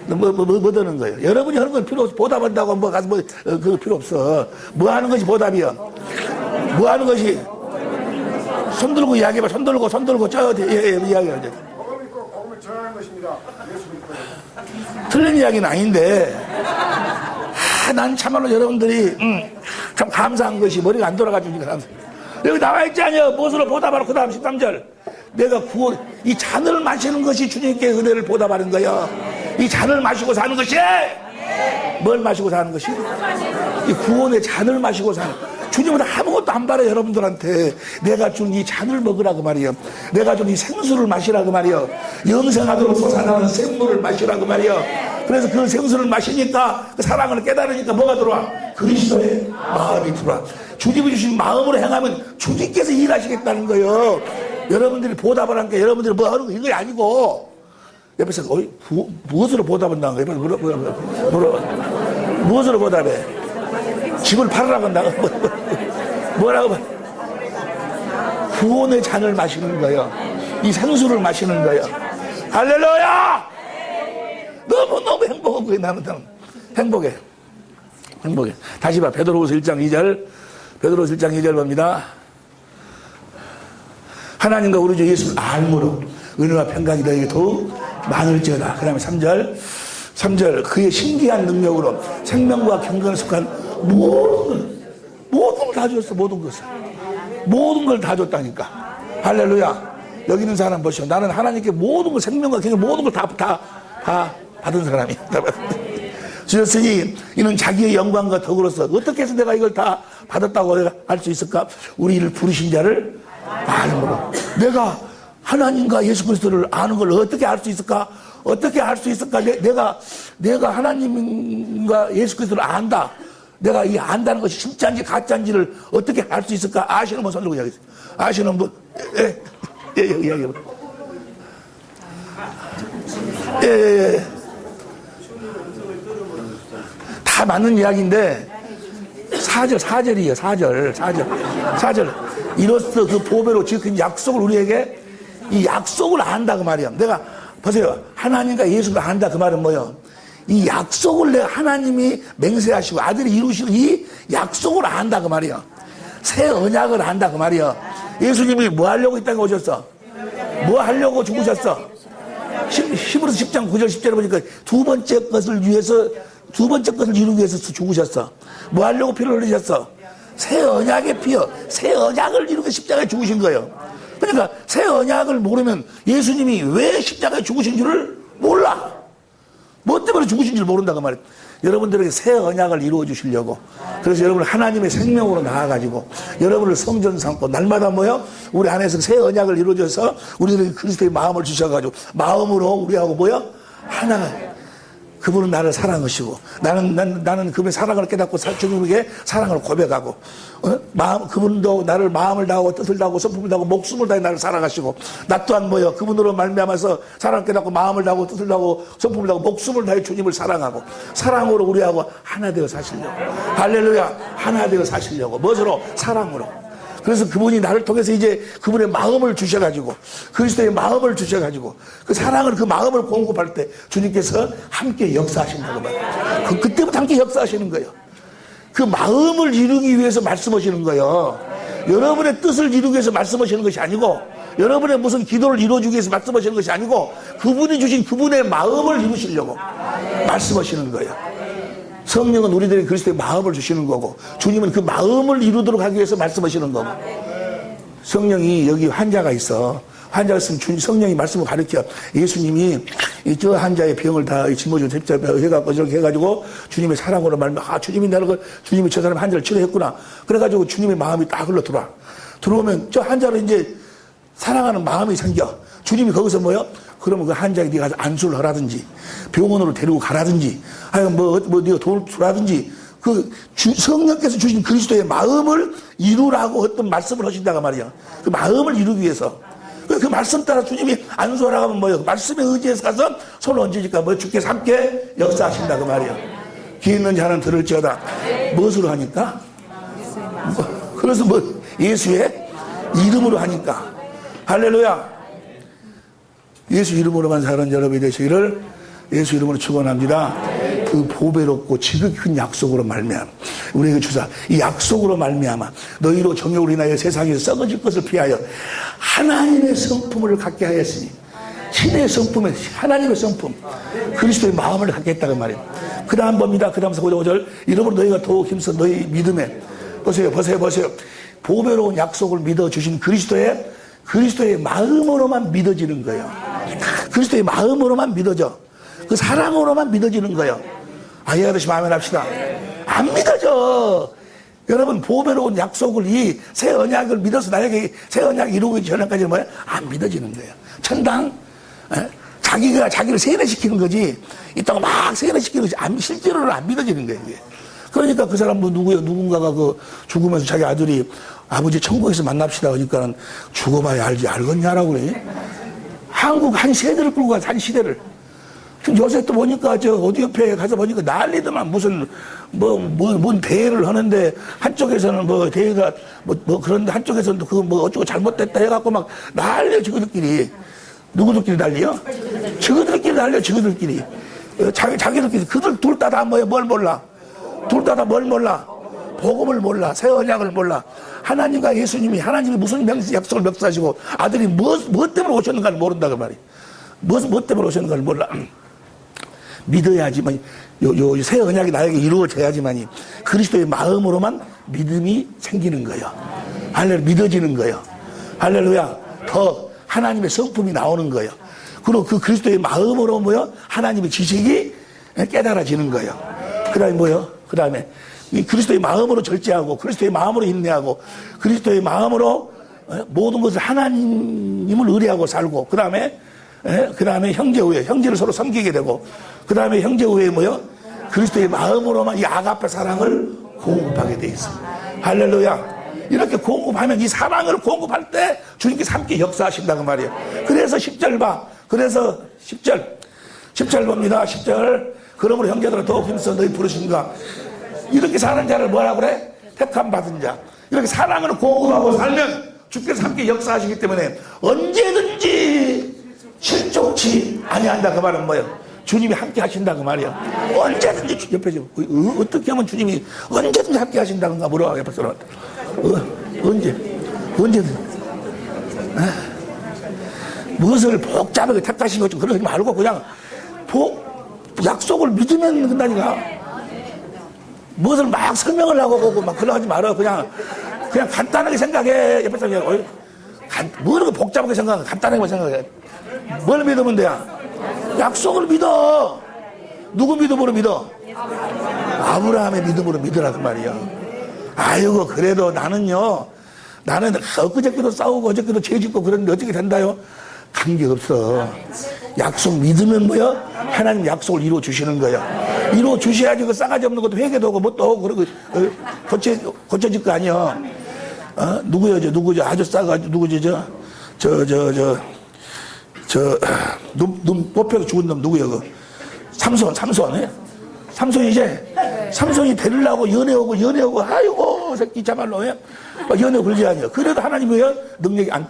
뭐 드는 거예요? 여러분이 하는 건 필요 없어. 보답한다고 뭐 가서 그거 필요 없어. 뭐 하는 것이 보답이야? 뭐 하는 것이? 손 들고 이야기해봐. 손 들고 이야기하자. 틀린 이야기는 아닌데, 난 참말로 여러분들이 참 감사한 것이 머리가 안 돌아가지고 여기 나와 있지 않냐? 무엇으로 보답하라. 그 다음 13절. 내가 이 잔을 마시는 것이 주님께 은혜를 보답하는 거야. 이 잔을 마시고 사는 것이, 뭘 마시고 사는 것이? 이 구원의 잔을 마시고 사는. 주님은 아무것도 안 바래. 여러분들한테 내가 준 이 잔을 먹으라 그 말이야. 내가 준 이 생수를 마시라 그 말이야. 영생하도록 솟아나는 생물을 마시라 그 말이야. 그래서 그 생수를 마시니까, 그 사랑을 깨달으니까 뭐가 들어와? 그리스도의 마음이 들어와. 주님이 주신 마음으로 행하면 주님께서 일하시겠다는 거예요. 여러분들이 보답을 하니까 여러분들이 뭐 하는 거 이거 아니고, 옆에서 무엇으로 보답한다는 거예요? 무엇으로 보답해? 집을 팔으라고 한다. 뭐라고 봐? 구원의 잔을 마시는 거예요. 이 생수를 마시는 거예요. 할렐루야! 너무너무 행복한 거예요. 나는 행복해. 행복해. 다시 봐. 베드로후서 1장 2절. 베드로후서 1장 2절 봅니다. 하나님과 우리 주 예수를 알므로 은혜와 평강이 너에게 더욱 많을지어다. 그 다음에 3절. 그의 신기한 능력으로 생명과 경건에 속한 모든 걸 다 줬어. 모든 걸 다 줬다니까. 할렐루야. 여기 있는 사람 보시오. 나는 하나님께 모든 걸, 생명과 경건 모든 걸 다 받은 사람이야. 주였으니 이는 자기의 영광과 덕으로서 어떻게 해서 내가 이걸 다 받았다고 할 수 있을까? 우리를 부르신 자를 알므로. 내가 하나님과 예수 그리스도를 아는 걸 어떻게 알 수 있을까? 어떻게 알 수 있을까? 내가 하나님과 예수 그리스도를 안다. 내가 이 안다는 것이 진짜인지 가짜인지를 어떻게 알 수 있을까? 아시는 분 손 들고 이야기했어요. 아시는 분, 이야기해봐. 다 맞는 이야기인데, 4절이에요, 4절. 이로써 그 보배로 지킨 약속을 우리에게, 이 약속을 안다, 그 말이야. 내가, 보세요. 하나님과 예수를 안다, 그 말은 뭐예요? 이 약속을 내가 하나님이 맹세하시고 아들이 이루시고 이 약속을 안다, 그 말이야. 새 언약을 안다, 그 말이야. 예수님이 뭐 하려고 이 땅에 오셨어? 뭐 하려고 죽으셨어? 히브리서 10장 9절 10절에 보니까 두 번째 것을 이루기 위해서 죽으셨어. 뭐 하려고 피를 흘리셨어? 새 언약의 피요. 새 언약을 이루기 위해 십자가에 죽으신 거예요. 그러니까 새 언약을 모르면 예수님이 왜 십자가에 죽으신 줄을 몰라. 뭐 때문에 죽으신 줄 모른다고 말이에요. 여러분들에게 새 언약을 이루어 주시려고. 그래서 여러분을 하나님의 생명으로 나아가지고 여러분을 성전 삼고 날마다 뭐요? 우리 안에서 새 언약을 이루어줘서 우리들에게 그리스도의 마음을 주셔가지고 마음으로 우리하고 뭐요? 하나가. 그분은 나를 사랑하시고 나는 그분의 사랑을 깨닫고 주님에게 사랑을 고백하고 그분도 나를 마음을 다하고 뜻을 다하고 성품을 다하고 목숨을 다해 나를 사랑하시고 나 또한 뭐요? 그분으로 말미암아서 사랑을 깨닫고 마음을 다하고 뜻을 다하고 성품을 다하고 목숨을 다해 주님을 사랑하고 사랑으로 우리하고 하나 되어 사시려고. 할렐루야. 하나 되어 사시려고. 무엇으로? 사랑으로. 그래서 그분이 나를 통해서 이제 그분의 마음을 주셔가지고 그리스도의 마음을 주셔가지고 그 사랑을 그 마음을 공급할 때 주님께서 함께 역사하신다고 말이에요. 그때부터 함께 역사하시는 거예요. 그 마음을 이루기 위해서 말씀하시는 거예요. 여러분의 뜻을 이루기 위해서 말씀하시는 것이 아니고 여러분의 무슨 기도를 이루어주기 위해서 말씀하시는 것이 아니고 그분이 주신 그분의 마음을 이루시려고 말씀하시는 거예요. 성령은 우리들에게 그리스도의 마음을 주시는 거고 주님은 그 마음을 이루도록 하기 위해서 말씀하시는 거고 성령이 여기 환자가 있어. 환자가 있으면 성령이 말씀을 가르쳐. 예수님이 저 환자의 병을 다 짊어지고 해갖고 저렇게 해가지고 주님의 사랑으로 말면 주님이 주님이 저 사람 환자를 치료했구나. 그래가지고 주님의 마음이 딱 흘러 들어오면 저 환자를 이제 사랑하는 마음이 생겨. 주님이 거기서 뭐요? 그러면 그 환자에게 네가 가서 안수를 하라든지 병원으로 데리고 가라든지 하여간 네가 돈을 주라든지 성령께서 주신 그리스도의 마음을 이루라고 어떤 말씀을 하신다고 말이야. 그 마음을 이루기 위해서. 그 말씀 따라 주님이 안수하라고 하면 뭐예요? 말씀에 의지해서 가서 손을 얹으니까 주께서 함께 역사하신다고 말이야. 귀 있는 자는 들을지어다. 무엇으로 하니까? 그래서 예수의 이름으로 하니까. 할렐루야. 예수 이름으로만 사는 여러분이 되시기를 예수 이름으로 축원합니다. 그 보배롭고 지극히 큰 약속으로 말미암아 우리에게 주사 이 약속으로 말미암아 너희로 정욕을 인하여 세상에서 썩어질 것을 피하여 하나님의 성품을 갖게 하였으니 신의 성품에 하나님의 성품 그리스도의 마음을 갖게 했다고 말이에요. 그 다음 봅니다. 그 다음 5절 이러므로 너희가 더욱 힘써 너희 믿음에 보세요. 보배로운 약속을 믿어주신 그리스도의 마음으로만 믿어지는 거예요. 그리스도의 마음으로만 믿어져. 그 사랑으로만 믿어지는 거예요. 이 아저씨 마음에 납시다. 안 믿어져. 여러분 보배로운 약속을 이 새 언약을 믿어서 나에게 새 언약 이루기 전까지는 뭐야? 안 믿어지는 거예요. 천당 자기가 자기를 세뇌시키는 거지 이따가 막 세뇌시키는 것이 실제로는 안 믿어지는 거예요. 이게. 그러니까 그 사람 누군가가 죽으면서 자기 아들이 아버지 천국에서 만납시다 그러니까는 죽어봐야 알지 알겠냐라고 그래. 한국 한 세대를 끌고 가서 한 시대를. 요새 또 보니까 어디 옆에 가서 보니까 난리더만 무슨 뭔 대회를 하는데 한쪽에서는 대회가 그런데 한쪽에서는 어쩌고 잘못됐다 해갖고 막 난리야. 누구들끼리 난리요? 저거들끼리 난리야. 저거들끼리. 자기들끼리 그들 둘 다 뭘 몰라? 둘 다 뭘 몰라? 복음을 몰라. 새 언약을 몰라. 하나님과 예수님이 하나님이 무슨 약속을 멱사시고 아들이 무엇 때문에 오셨는가를 모른다 그 말이에요. 무엇 때문에 오셨는가를 몰라. 믿어야지만 요 새 언약이 나에게 이루어져야지만이 그리스도의 마음으로만 믿음이 생기는 거예요. 할렐루야. 믿어지는 거예요. 할렐루야. 더 하나님의 성품이 나오는 거예요. 그리고 그 그리스도의 마음으로 뭐요? 하나님의 지식이 깨달아지는 거예요. 그 다음에 뭐요? 그 다음에 이 그리스도의 마음으로 절제하고 그리스도의 마음으로 인내하고 그리스도의 마음으로 모든 것을 하나님을 의뢰하고 살고 그 다음에 형제 후에 형제를 서로 섬기게 되고 그 다음에 형제 후에 뭐요? 그리스도의 마음으로만 이 아가페 사랑을 공급하게 돼 있습니다. 할렐루야. 이렇게 공급하면 이 사랑을 공급할 때 주님께서 함께 역사하신다고 말이에요. 그래서 10절 봐. 그래서 10절 봅니다. 10절. 그러므로 형제들아 더욱 힘써 너희 부르신가. 이렇게 사는 자를 뭐라 그래? 택함 받은 자. 이렇게 사랑을 공급하고 살면 주께서 함께 역사하시기 때문에 언제든지 실족치 아니한다 그 말은 뭐예요? 주님이 함께 하신다 그 말이야. 언제든지 옆에 좀 어떻게 하면 주님이 언제든지 함께 하신다는가 물어봐. 옆에 사람한테. 언제든지. 무엇을 복잡하게 택하신 것 좀 그러지 말고 그냥 약속을 믿으면 된다니까. 무엇을 막 설명을 하고 막 그러지 말아. 그냥 간단하게 생각해. 옆에 사람이 뭐 이렇게 복잡하게 생각해. 간단하게 생각해. 뭘 믿으면 돼야? 약속을 믿어. 누구 믿음으로 믿어? 아브라함의 믿음으로 믿으라 그 말이야. 아이고 그래도 나는 엊그저께도 싸우고 어저께도 죄 짓고 그랬는데 어떻게 된다요? 관계없어. 약속 믿으면 뭐야? 하나님 약속을 이루어 주시는 거야. 이루어 주셔야지 그 싸가지 없는 것도 회개도 하고 뭣도 하고 그러고 고쳐질 거 아니야. 누구죠? 아주 싸가지고 누구죠? 눈 뽑혀서 죽은 놈 누구야? 삼손이 데리려고 연애하고 아이고 새끼 자말로 연애 굴지 아니야. 그래도 하나님이 능력이 안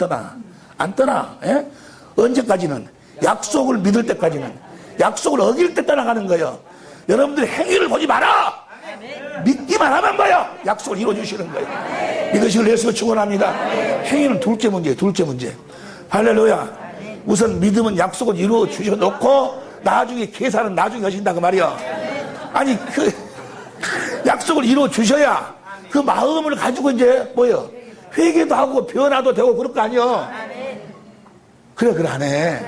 떠나. 예? 언제까지는? 약속을 믿을 때까지는. 약속을 어길 때 떠나가는 거예요. 여러분들이 행위를 보지 마라. 믿기만 하면 뭐예요? 약속을 이루어주시는 거예요. 믿으시길 예수로 축원합니다. 행위는 둘째 문제. 할렐루야. 우선 믿음은 약속을 이루어 주셔놓고 나중에 계산은 나중에 하신다 그 말이야. 아니 그 약속을 이루어 주셔야 그 마음을 가지고 이제 뭐예요? 회개도 하고 변화도 되고 그럴 거 아니야. 그래 안 해.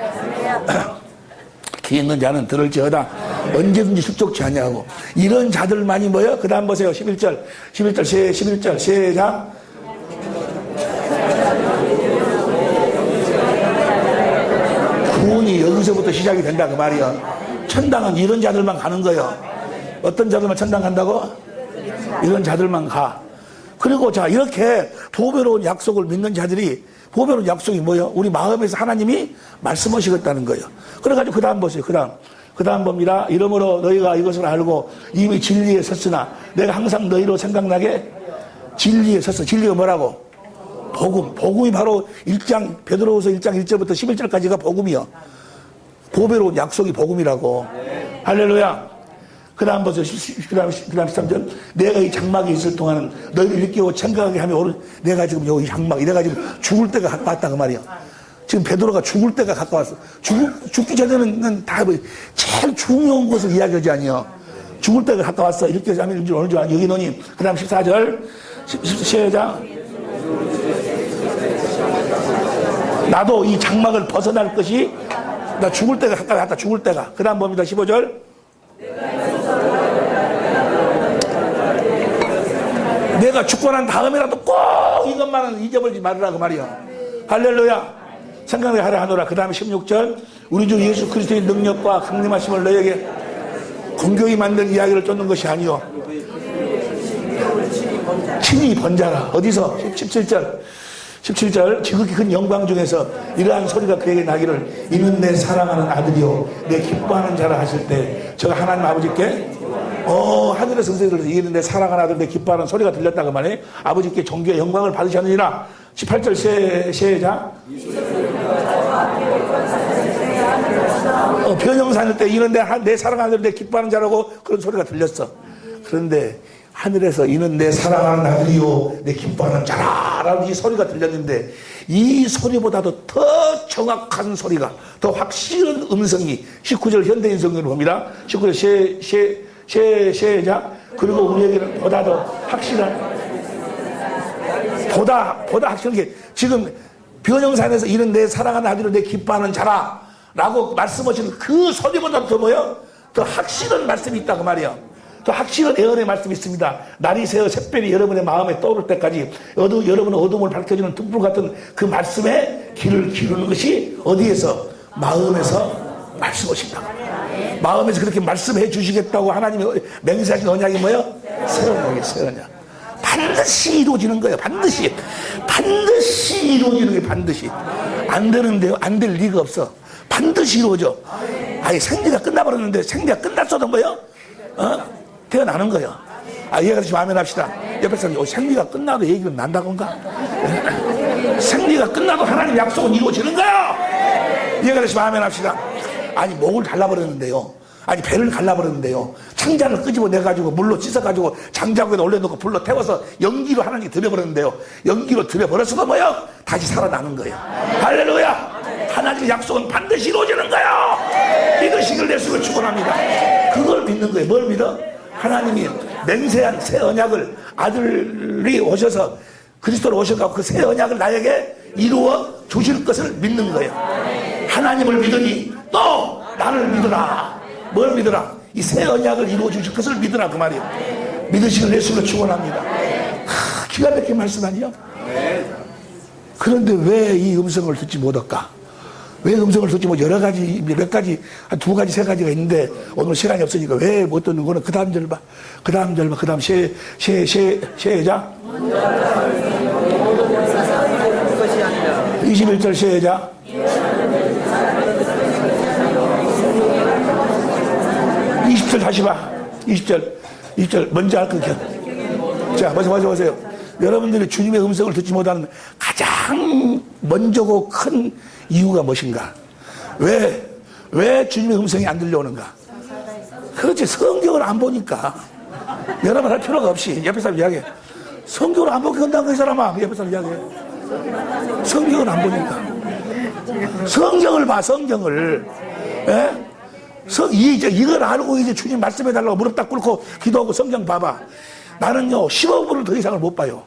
귀 있는 자는 들을지어다. 언제든지 실족치 아니하고 이런 자들만이 뭐예요? 그 다음 보세요. 11절 시작. 구원이 여기서부터 시작이 된다 그 말이야. 천당은 이런 자들만 가는 거예요. 어떤 자들만 천당 간다고? 이런 자들만 가. 그리고 자 이렇게 보배로운 약속을 믿는 자들이 보배로운 약속이 뭐예요? 우리 마음에서 하나님이 말씀하시겠다는 거예요. 그래가지고 그 다음 보세요. 그 다음 봅니다. 이러므로 너희가 이것을 알고 이미 진리에 섰으나 내가 항상 너희로 생각나게 진리에 섰어. 진리가 뭐라고? 복음이 바로 베드로후서 1장 1절부터 11절까지가 복음이요. 보배로운 약속이 복음이라고. 할렐루야. 그 다음 보세요. 그 다음 13절. 내가 이 장막에 있을 동안은 너희를 일깨워 생각하게 하며 내가 지금 여기 장막이 내가 지금 죽을 때가 가까웠다 그 말이야. 지금 베드로가 죽을 때가 가까웠어. 죽기 전에는 다 제일 중요한 것을 이야기하지 아니요. 죽을 때가 가까웠어. 이렇게 하면 어느 줄 아니. 여기 너니. 그 다음 14절. 시작. 나도 이 장막을 벗어날 것이 나 죽을 때가 가까이 왔다. 죽을 때가. 그 다음 봅니다. 15절. 내가 죽고 난 다음에라도 꼭 이것만은 잊어버리지 말으라고 말이야. 할렐루야. 생각나게 하라 하노라. 그 다음에 16절. 우리 주 예수 그리스도의 능력과 강림하심을 너에게 공교히 만든 이야기를 쫓는 것이 아니요 친히 번자라. 어디서? 17절. 지극히 큰 영광 중에서 이러한 소리가 그에게 나기를 이는 내 사랑하는 아들이요 내 기뻐하는 자라 하실 때 제가 하나님 아버지께 하늘의 성소에서 이는 내 사랑하는 아들 내 기뻐하는 소리가 들렸다고 말해. 아버지께 존귀의 영광을 받으셨느니라. 18절 시작. 변형산일 때 이는 내 사랑하는 내 기뻐하는 자라고 그런 소리가 들렸어. 그런데 하늘에서 이는 내 사랑하는 아들이요 내 기뻐하는 자라라는 이 소리가 들렸는데 이 소리보다도 더 정확한 소리가 더 확실한 음성이 19절 현대인 성경을 봅니다. 19절 시작. 그리고 우리에게는 보다 더 확실한 보다 확실한 게 지금 변형산에서 이는 내 사랑하는 아들이요 내 기뻐하는 자라 라고 말씀하시는 그 소리보다 더 뭐요? 더 확실한 말씀이 있다고 말이에요. 더 확실한 예언의 말씀이 있습니다. 날이 새어 샛별이 여러분의 마음에 떠오를 때까지 여러분의 어둠을 밝혀주는 등불 같은 그 말씀에 귀를 기르는 것이 어디에서? 마음에서 말씀하신다. 마음에서 그렇게 말씀해 주시겠다고 하나님이 맹세하신 언약이 뭐예요? 새 언약이에요. 새 언약. 반드시 이루어지는 거예요. 반드시 이루어지는 거예요. 반드시. 안 되는데요. 안 될 리가 없어. 반드시 이루어져. 아예 생리가 끝나버렸는데 생리가 끝났어도 뭐예요? 태어나는 거예요. 이해가 되시면 아멘 합시다. 옆에 사람이 생리가 끝나도 얘기는 난다건가? 생리가 끝나도 하나님 약속은 이루어지는 거예요. 이해가 되시면 아멘 합시다. 아니 목을 잘라버렸는데요. 아니 배를 갈라버렸는데요. 창자를 끄집어내가지고 물로 씻어가지고 장자국에다 올려놓고 불로 태워서 연기로 하나님이 들여버렸는데요. 연기로 들여버렸어도 뭐예요? 다시 살아나는 거예요. 할렐루야. 하나님의 약속은 반드시 이루어지는 거예요. 믿으시길 예수를 축원합니다. 그걸 믿는 거예요. 뭘 믿어? 하나님이 맹세한 새 언약을 아들이 오셔서 그리스도로 오셔서 그 새 언약을 나에게 이루어 주실 것을 믿는 거예요. 하나님을 믿으니 또 나를 믿으라. 뭘 믿으라? 이 새 언약을 이루어 주실 것을 믿으라 그 말이에요. 믿으시길 예수를 축원합니다. 기가 막힌 말씀 아니에요? 그런데 왜 이 음성을 듣지 못할까? 왜 음성을 듣지 못 여러 가지 몇 가지 한 두 가지 세 가지가 있는데 오늘 시간이 없으니까 왜 못 듣는 거는 그 다음 절 봐. 그 다음 시작 21절 시작 20절 다시 봐. 20절 먼저 할 거야. 자 먼저 보세요. 여러분들이 주님의 음성을 듣지 못하는 가장 먼저고 큰 이유가 무엇인가? 왜 주님의 음성이 안 들려오는가? 그렇지, 성경을 안 보니까. 여러분 할 필요가 없이 옆에 사람 이야기해. 성경을 안 보게 한다는 이 사람아. 옆에 사람 이야기해. 성경을 안 보니까. 성경을 봐, 성경을. 예? 이걸 알고 이제 주님 말씀해달라고 무릎 딱 꿇고 기도하고 성경 봐봐. 나는요 15분을 더 이상을 못 봐요.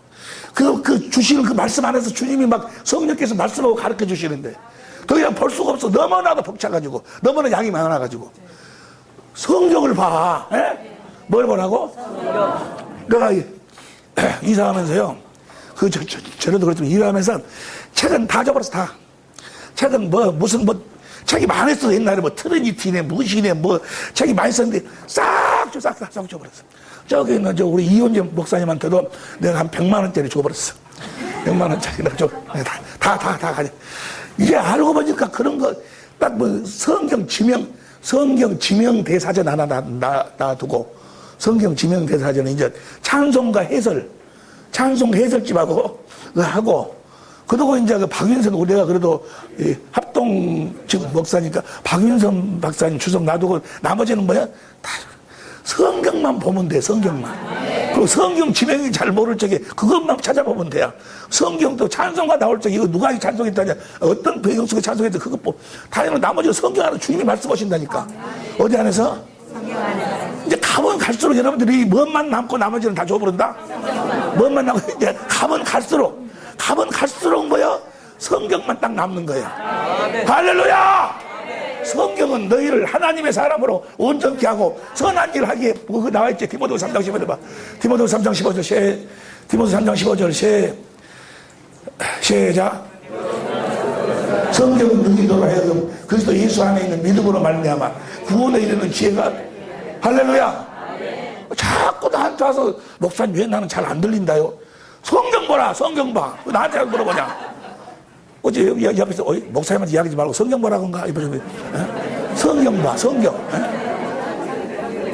그 주시는 그 말씀 안에서 주님이 막 성령께서 말씀하고 가르쳐 주시는데 더 이상 볼 수가 없어. 너무나도 벅차가지고 너무나 양이 많아가지고 성경을 봐. 에? 뭘 보라고? 내가 이사하면서요 저래도 그렇지만 일하면서 책은 다 줘버렸어. 다 책은 무슨 책이 많았어. 옛날에 트리니티네 무시네 책이 많이 썼는데 싹 줘버렸어. 저기 있는 우리 이혼재 목사님한테도 내가 한 100만 원짜리 줘버렸어. 100만 원짜리 내가 다 가져. 이제 알고 보니까 그런 거 딱 성경 지명 대사전 하나 놔두고 성경 지명 대사전은 이제 찬송가 해설집하고 하고 그러고 이제 박윤선 우리가 그래도 합동 지금 목사니까 박윤선 박사님 주석 놔두고 나머지는 뭐야? 다 성경만 보면 돼. 성경만. 그리고 성경 지명이 잘 모를 적에 그것만 찾아보면 돼요. 성경도 찬송가 나올 적에 이거 누가 찬송했다냐 어떤 배경 속에 찬송했다 그것 다행히 나머지 성경 안에 주님이 말씀하신다니까. 어디 안에서? 이제 가면 갈수록 여러분들이 뭐만 남고 나머지는 다 줘버린다. 뭐만 남고 이제 가면 갈수록 뭐야? 성경만 딱 남는 거야. 할렐루야! 성경은 너희를 하나님의 사람으로 온전케 하고 선한 일을 하기에 그거 나와있지. 디모데후서 3장 15절 봐. 디모데후서 3장 15절 디모데후서 3장 15절 시작. 성경은 누구이도록 하여금 그리스도 예수 안에 있는 믿음으로 말미암아 구원에 이르는 지혜가 할렐루야. 자꾸 나한테 와서 목사님 왜 나는 잘 안 들린다요? 성경 보라. 성경 봐. 나한테 물어보냐? 어제 옆에서 목사님한테 이야기하지 말고 성경 보라건가? 성경 봐. 성경.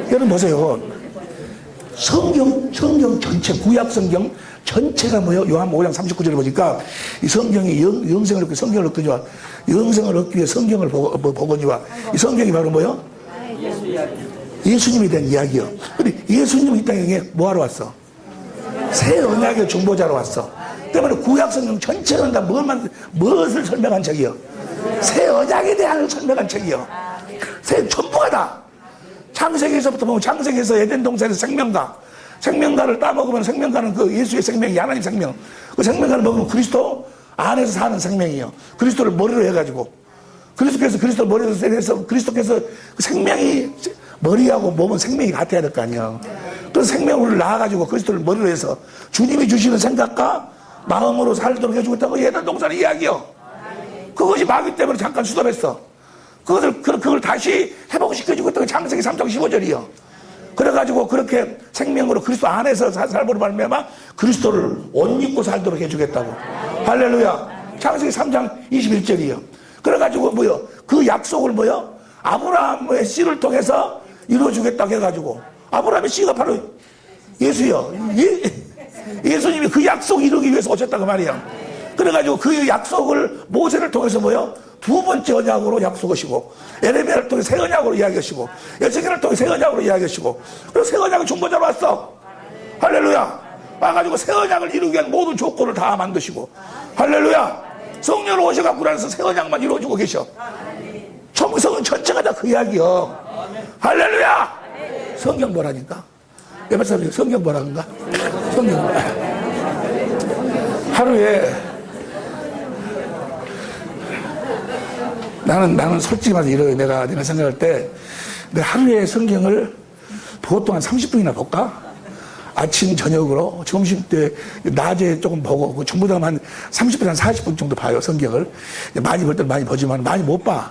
여러분 보세요. 성경 전체 구약 성경 전체가 뭐요? 요한 5장 39절에 보니까 이 성경이 영생을 얻기, 성경을 얻거니와 영생을 얻기 위해 성경을 보거니와 이 성경이 바로 뭐요? 예수님에 대한 이야기요. 근데 예수님이 이 땅에 뭐하러 왔어? 새 언약의 중보자로 왔어. 때문에 구약 성경 전체는 다 무엇을 설명한 책이요? 새 언약에 대한 설명한 책이요. 새 전부가 다. 창세기에서부터 보면 창세기에서 에덴 동산에서 생명가를 따먹으면 생명가는 그 예수의 생명이 하나님 생명. 그 생명가를 먹으면 그리스도 안에서 사는 생명이요. 그리스도를 머리로 해가지고 그리스도께서 그리스도를 머리로 해서 그리스도께서 그 생명이 머리하고 몸은 생명이 같아야 될 거 아니야. 그 생명을 낳아가지고 그리스도를 머리로 해서 주님이 주시는 생각과 마음으로 살도록 해주겠다고 에덴 동산의 이야기요. 그것이 마귀 때문에 잠깐 수습했어. 그걸 다시 회복시켜주겠다고 창세기 3장 15절이요. 그래가지고 그렇게 생명으로 그리스도 안에서 살므로 말미암아 그리스도를 옷 입고 살도록 해주겠다고. 할렐루야. 창세기 3장 21절이요. 그래가지고 뭐요? 그 약속을 뭐요? 아브라함의 씨를 통해서 이루어주겠다고 해가지고 아브라함의 씨가 바로 예수요. 예수님이 그 약속 이루기 위해서 오셨다고 말이야. 그래가지고 그 약속을 모세를 통해서 뭐요? 두 번째 언약으로 약속하시고 에레미야를 통해 새 언약으로 이야기하시고 에스겔을 통해 새 언약으로 이야기하시고 그래서 새 언약을 중보자로 왔어. 할렐루야. 와가지고 새 언약을 이루기 위한 모든 조건을 다 만드시고 할렐루야. 성령을 오셔갖고 나서 새 언약만 이루어주고 계셔. 성경 전체가 다 그 이야기요. 할렐루야. 성경 뭐라니까? 여러분 성경 뭐라는가? 성경 하루에 나는 솔직히 말해서 이래요. 내가 생각할 때 내가 하루에 성경을 보통 한 30분이나 볼까? 아침 저녁으로 점심 때 낮에 조금 보고 전부 다 한 30분 한 40분 정도 봐요. 성경을 많이 볼 때는 많이 보지만 많이 못 봐.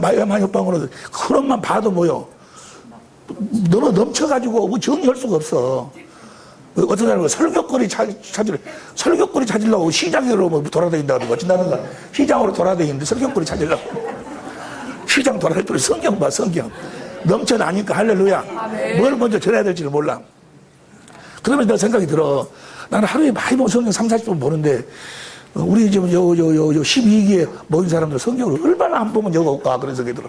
많이 못 봐서 그런만 봐도 뭐요? 너무 넘쳐가지고 뭐 정리할 수가 없어. 어떤 사람은 설교거리 찾으려고 시장으로 뭐 돌아다닌다고 어쩐다는가. 시장으로 돌아다니는데 설교거리 찾으려고. 시장 돌아다니더니 성경 봐, 성경. 넘쳐나니까 할렐루야. 뭘 먼저 전해야 될지를 몰라. 그러면 내가 생각이 들어. 나는 하루에 많이 보면 성경 3, 40분 보는데, 우리 지금 12기에 모인 사람들 성경을 얼마나 안 보면 여가 올까? 그런 생각이 들어.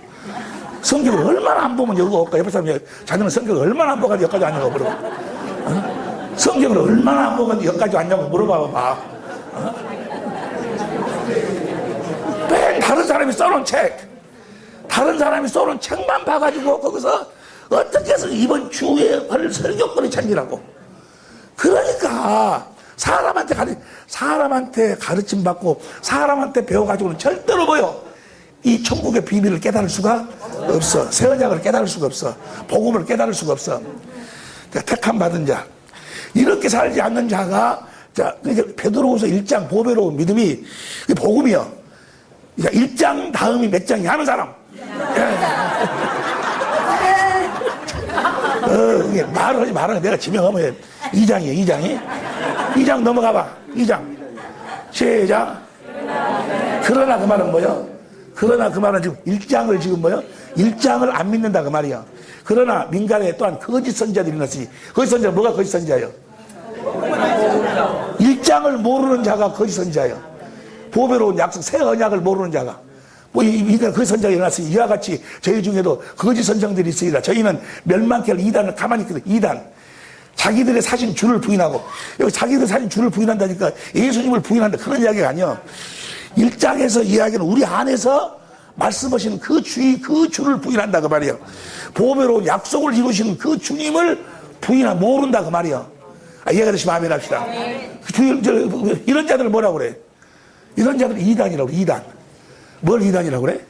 성경을 얼마나 안 보면 여가 올까? 옆에 사람이 자네는 성경을 얼마나 안 보고 여기까지 왔냐고 물어봐. 어? 성경을 얼마나 안 보고 여기까지 왔냐고 물어봐봐. 어? 맨 다른 사람이 써놓은 책만 봐가지고 거기서 어떻게 해서 이번 주에 할 설교거리 찾느라고. 그러니까 사람한테 가르침 받고 사람한테 배워가지고는 절대로 뭐요? 이 천국의 비밀을 깨달을 수가 없어. 새 언약을 깨달을 수가 없어. 복음을 깨달을 수가 없어. 택함 받은 자. 이렇게 살지 않는 자가, 자, 베드로후서 1장 보배로운 믿음이 복음이요. 1장 다음이 몇 장이 하는 사람. 이게 말을 하지 말아. 내가 지명하면 해. 2장이에요, 2장이. 2장 넘어가봐. 2장. 시작. 그러나 그 말은 뭐요? 그러나 그 말은 지금 1장을 지금 뭐요? 1장을 안 믿는다 그 말이야. 그러나 민간에 또한 거짓 선자들이 있으니 거짓 선자 뭐가 거짓 선자예요? 1장을 모르는 자가 거짓 선자예요. 보배로운 약속 새 언약을 모르는 자가 인간 거짓 선자가 일어났으니 이와 같이 저희 중에도 거짓 선장들이 있으리라. 저희는 멸망케 할 이단을 가만히 있거든. 이단 자기들의 사신 주를 부인하고 여기 자기들 사신 주를 부인한다니까 예수님을 부인한다 그런 이야기가 아니야. 1장에서 이야기는 우리 안에서 말씀하시는 그 주를 부인한다 그 말이야. 보배로운 약속을 이루시는 그 주님을 모른다 그 말이야. 이해가 되시면 아멘 합시다. 이런 자들을 뭐라고 그래? 이런 자들은 이단이라고 그래. 이단. 뭘 이단이라고 그래?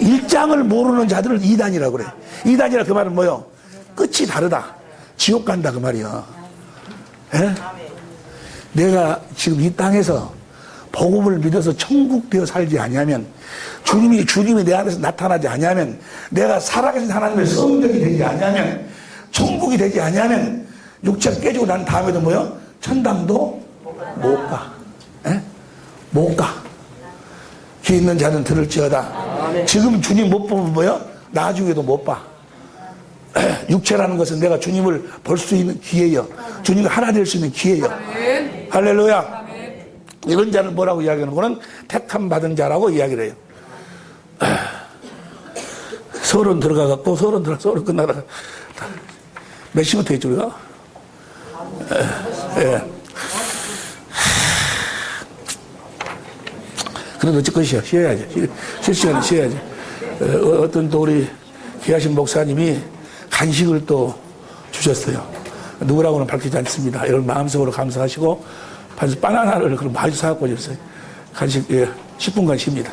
1장을 모르는 자들을 이단이라고 그래. 이단이라 그 말은 뭐요? 끝이 다르다. 지옥 간다 그 말이야. 에? 내가 지금 이 땅에서 복음을 믿어서 천국 되어 살지 아니하면 주님이 내 안에서 나타나지 아니하면 내가 살아계신 하나님의 성령이 되지 아니하면 천국이 되지 아니하면 육체가 깨지고 난 다음에도 뭐요? 천당도 못 가. 에? 못 가. 귀 있는 자는 들을지어다. 지금 주님 못 보면 뭐요? 나중에도 못 봐. 육체라는 것은 내가 주님을 볼 수 있는 기회예요. 주님과 하나 될 수 있는 기회예요. 할렐루야. 이런 자는 뭐라고 이야기하는 거는 택함 받은 자라고 이야기를 해요. 서론 들어가갖고 서론 끝나다가 몇 시부터 했죠 우리가? 예. 그래도 어쨌건 쉬어야지. 쉴 시간에 쉬어야지. 어떤 또 우리 귀하신 목사님이 간식을 또 주셨어요. 누구라고는 밝히지 않습니다. 이런 마음속으로 감사하시고 바나나를 그럼 많이 사갖고 오셨어요. 간식, 10분간 쉽니다.